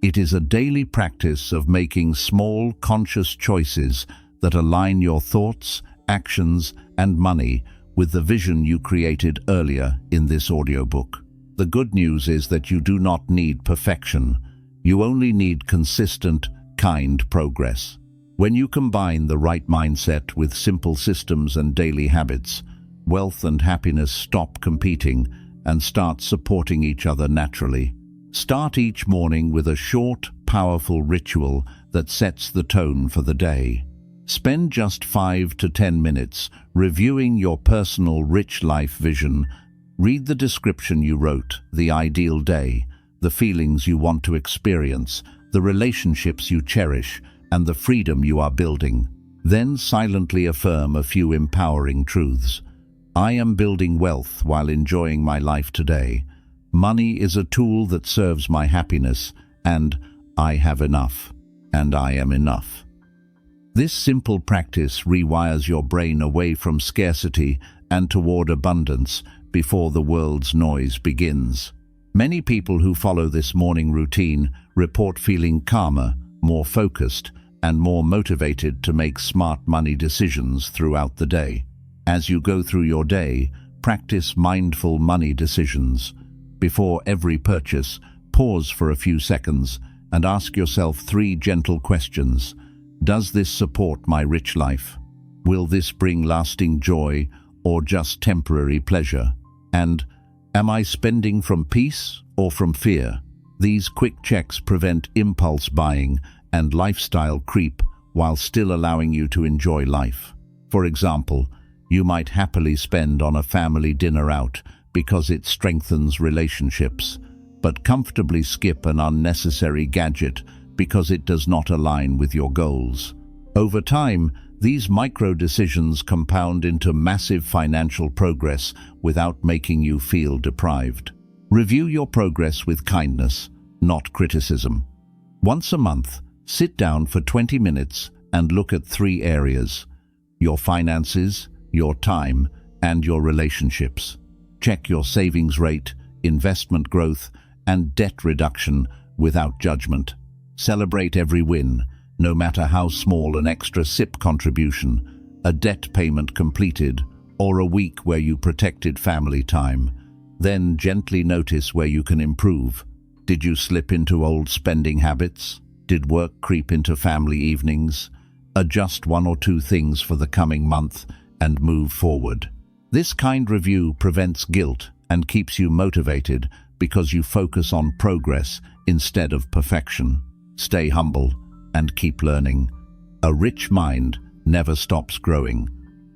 It is a daily practice of making small, conscious choices that align your thoughts, actions, and money with the vision you created earlier in this audiobook. The good news is that you do not need perfection. You only need consistent, kind progress. When you combine the right mindset with simple systems and daily habits, wealth and happiness stop competing and start supporting each other naturally. Start each morning with a short, powerful ritual that sets the tone for the day. Spend just 5 to 10 minutes reviewing your personal rich life vision. Read the description you wrote, the ideal day, the feelings you want to experience, the relationships you cherish, and the freedom you are building. Then silently affirm a few empowering truths. I am building wealth while enjoying my life today. Money is a tool that serves my happiness, and I have enough, and I am enough. This simple practice rewires your brain away from scarcity and toward abundance before the world's noise begins. Many people who follow this morning routine report feeling calmer, more focused, and more motivated to make smart money decisions throughout the day. As you go through your day, practice mindful money decisions. Before every purchase, pause for a few seconds and ask yourself 3 gentle questions. Does this support my rich life? Will this bring lasting joy or just temporary pleasure? And am I spending from peace or from fear? These quick checks prevent impulse buying and lifestyle creep while still allowing you to enjoy life. For example, you might happily spend on a family dinner out because it strengthens relationships, but comfortably skip an unnecessary gadget because it does not align with your goals. Over time, these micro decisions compound into massive financial progress without making you feel deprived. Review your progress with kindness, not criticism. Once a month, sit down for 20 minutes and look at 3 areas: your finances, your time, and your relationships. Check your savings rate, investment growth, and debt reduction without judgment. Celebrate every win, no matter how small: an extra SIP contribution, a debt payment completed, or a week where you protected family time. Then gently notice where you can improve. Did you slip into old spending habits? Did work creep into family evenings? Adjust 1 or 2 things for the coming month and move forward. This kind review prevents guilt and keeps you motivated because you focus on progress instead of perfection. Stay humble and keep learning. A rich mind never stops growing.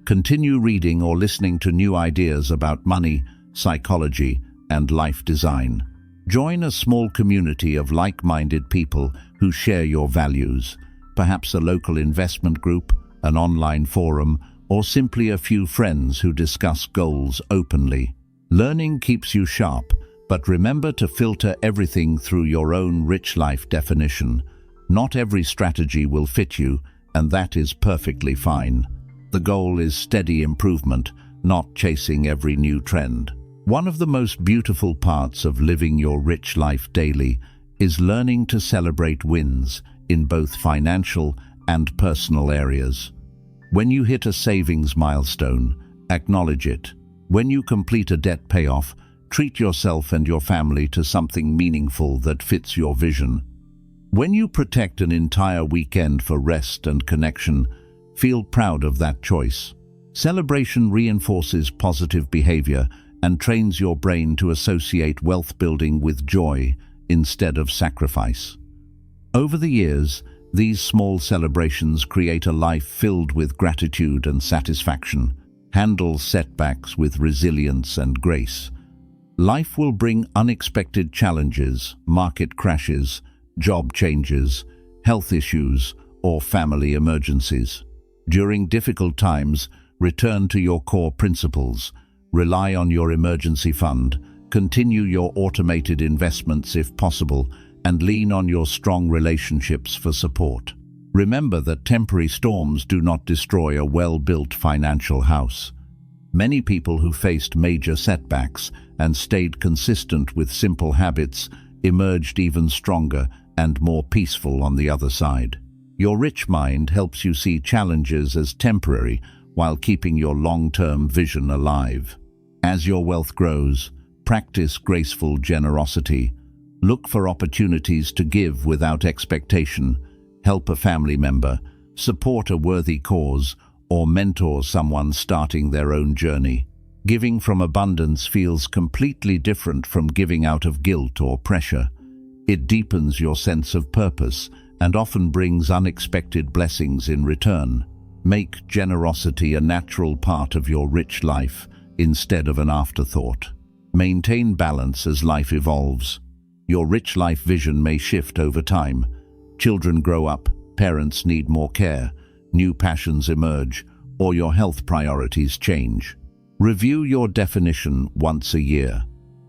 Continue reading or listening to new ideas about money, psychology, and life design. Join a small community of like-minded people who share your values, perhaps a local investment group, an online forum, or simply a few friends who discuss goals openly. Learning keeps you sharp, but remember to filter everything through your own rich life definition. Not every strategy will fit you, and that is perfectly fine. The goal is steady improvement, not chasing every new trend. One of the most beautiful parts of living your rich life daily is learning to celebrate wins in both financial and personal areas. When you hit a savings milestone, acknowledge it. When you complete a debt payoff, treat yourself and your family to something meaningful that fits your vision. When you protect an entire weekend for rest and connection, feel proud of that choice. Celebration reinforces positive behavior and trains your brain to associate wealth building with joy instead of sacrifice. Over the years, these small celebrations create a life filled with gratitude and satisfaction. Handle setbacks with resilience and grace. Life will bring unexpected challenges, market crashes, job changes, health issues, or family emergencies. During difficult times, return to your core principles. Rely on your emergency fund, continue your automated investments if possible, and lean on your strong relationships for support. Remember that temporary storms do not destroy a well-built financial house. Many people who faced major setbacks and stayed consistent with simple habits emerged even stronger and more peaceful on the other side. Your rich mind helps you see challenges as temporary while keeping your long-term vision alive. As your wealth grows, practice graceful generosity. Look for opportunities to give without expectation, help a family member, support a worthy cause, or mentor someone starting their own journey. Giving from abundance feels completely different from giving out of guilt or pressure. It deepens your sense of purpose and often brings unexpected blessings in return. Make generosity a natural part of your rich life instead of an afterthought. Maintain balance as life evolves. Your rich life vision may shift over time. Children grow up, parents need more care, new passions emerge, or your health priorities change. Review your definition once a year.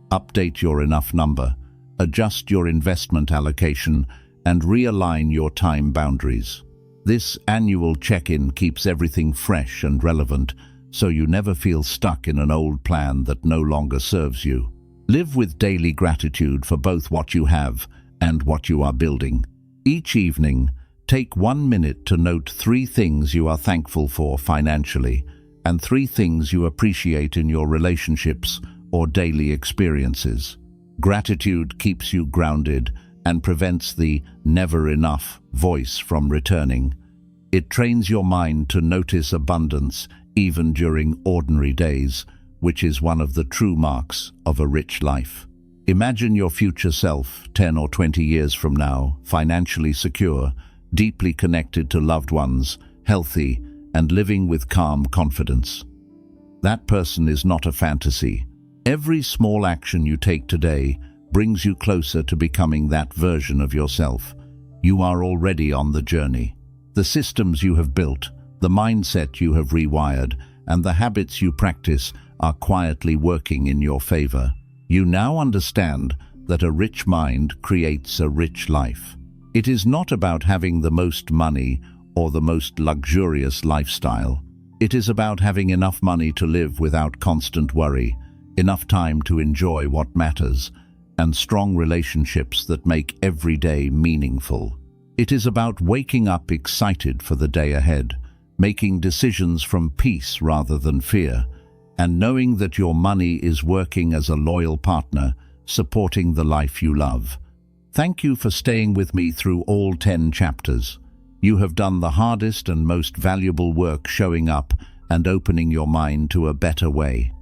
Update your enough number, adjust your investment allocation, and realign your time boundaries. This annual check-in keeps everything fresh and relevant, so you never feel stuck in an old plan that no longer serves you. Live with daily gratitude for both what you have and what you are building. Each evening, take 1 minute to note 3 things you are thankful for financially and 3 things you appreciate in your relationships or daily experiences. Gratitude keeps you grounded and prevents the "never enough" voice from returning. It trains your mind to notice abundance even during ordinary days, which is one of the true marks of a rich life. Imagine your future self, 10 or 20 years from now, financially secure, deeply connected to loved ones, healthy, and living with calm confidence. That person is not a fantasy. Every small action you take today brings you closer to becoming that version of yourself. You are already on the journey. The systems you have built, the mindset you have rewired, and the habits you practice are quietly working in your favor. You now understand that a rich mind creates a rich life. It is not about having the most money or the most luxurious lifestyle. It is about having enough money to live without constant worry, enough time to enjoy what matters, and strong relationships that make every day meaningful. It is about waking up excited for the day ahead, making decisions from peace rather than fear, and knowing that your money is working as a loyal partner, supporting the life you love. Thank you for staying with me through all 10 chapters. You have done the hardest and most valuable work, showing up and opening your mind to a better way.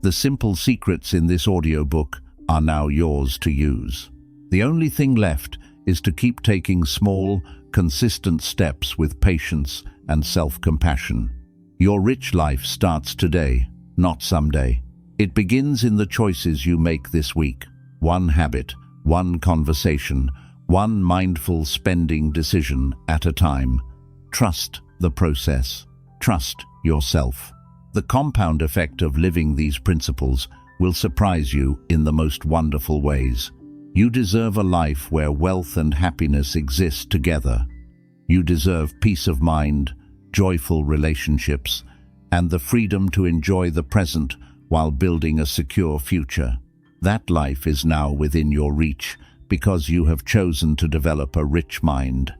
The simple secrets in this audiobook are now yours to use. The only thing left is to keep taking small, consistent steps with patience and self-compassion. Your rich life starts today, not someday. It begins in the choices you make this week. One habit, one conversation, one mindful spending decision at a time. Trust the process. Trust yourself. The compound effect of living these principles will surprise you in the most wonderful ways. You deserve a life where wealth and happiness exist together. You deserve peace of mind, joyful relationships, and the freedom to enjoy the present while building a secure future. That life is now within your reach because you have chosen to develop a rich mind.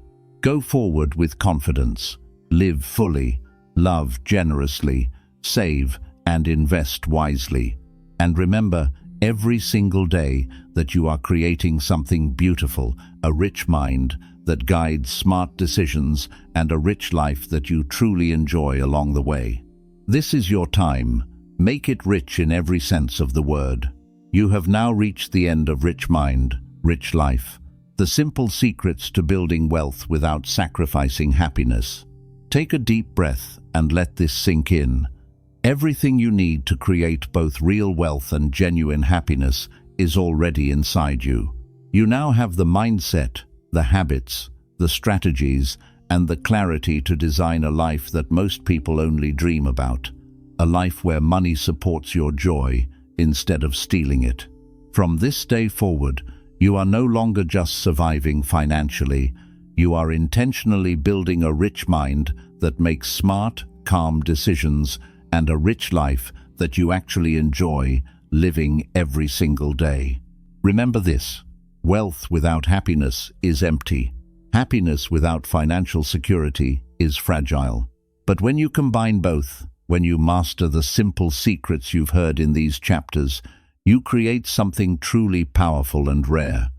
Go forward with confidence, live fully, love generously, save and invest wisely. And remember, every single day that you are creating something beautiful, a rich mind that guides smart decisions, and a rich life that you truly enjoy along the way. This is your time. Make it rich in every sense of the word. You have now reached the end of Rich Mind, Rich Life, the simple secrets to building wealth without sacrificing happiness. Take a deep breath and let this sink in. Everything you need to create both real wealth and genuine happiness is already inside you. You now have the mindset, the habits, the strategies, and the clarity to design a life that most people only dream about. A life where money supports your joy instead of stealing it. From this day forward, you are no longer just surviving financially. You are intentionally building a rich mind that makes smart, calm decisions and a rich life that you actually enjoy living every single day. Remember this: wealth without happiness is empty. Happiness without financial security is fragile. But when you combine both, when you master the simple secrets you've heard in these chapters, you create something truly powerful and rare: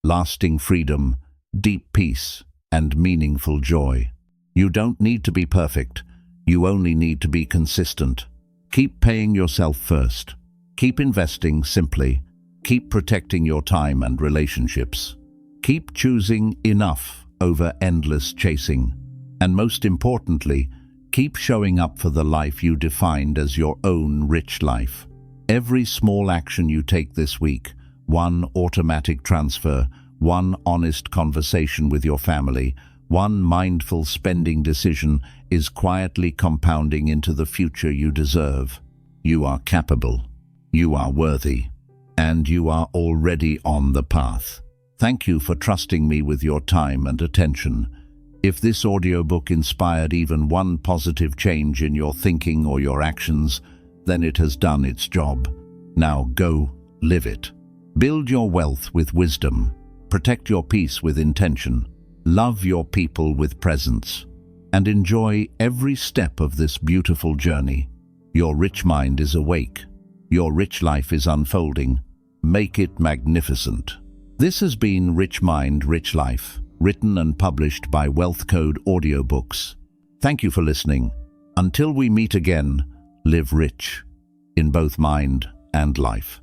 lasting freedom, deep peace, and meaningful joy. You don't need to be perfect. You only need to be consistent. Keep paying yourself first. Keep investing simply. Keep protecting your time and relationships. Keep choosing enough over endless chasing. And most importantly, keep showing up for the life you defined as your own rich life. Every small action you take this week, one automatic transfer, one honest conversation with your family, one mindful spending decision is quietly compounding into the future you deserve. You are capable, you are worthy, and you are already on the path. Thank you for trusting me with your time and attention. If this audiobook inspired even one positive change in your thinking or your actions, then it has done its job. Now go, live it. Build your wealth with wisdom. Protect your peace with intention. Love your people with presence. And enjoy every step of this beautiful journey. Your rich mind is awake. Your rich life is unfolding. Make it magnificent. This has been Rich Mind, Rich Life, written and published by Wealth Code Audiobooks. Thank you for listening. Until we meet again, live rich in both mind and life.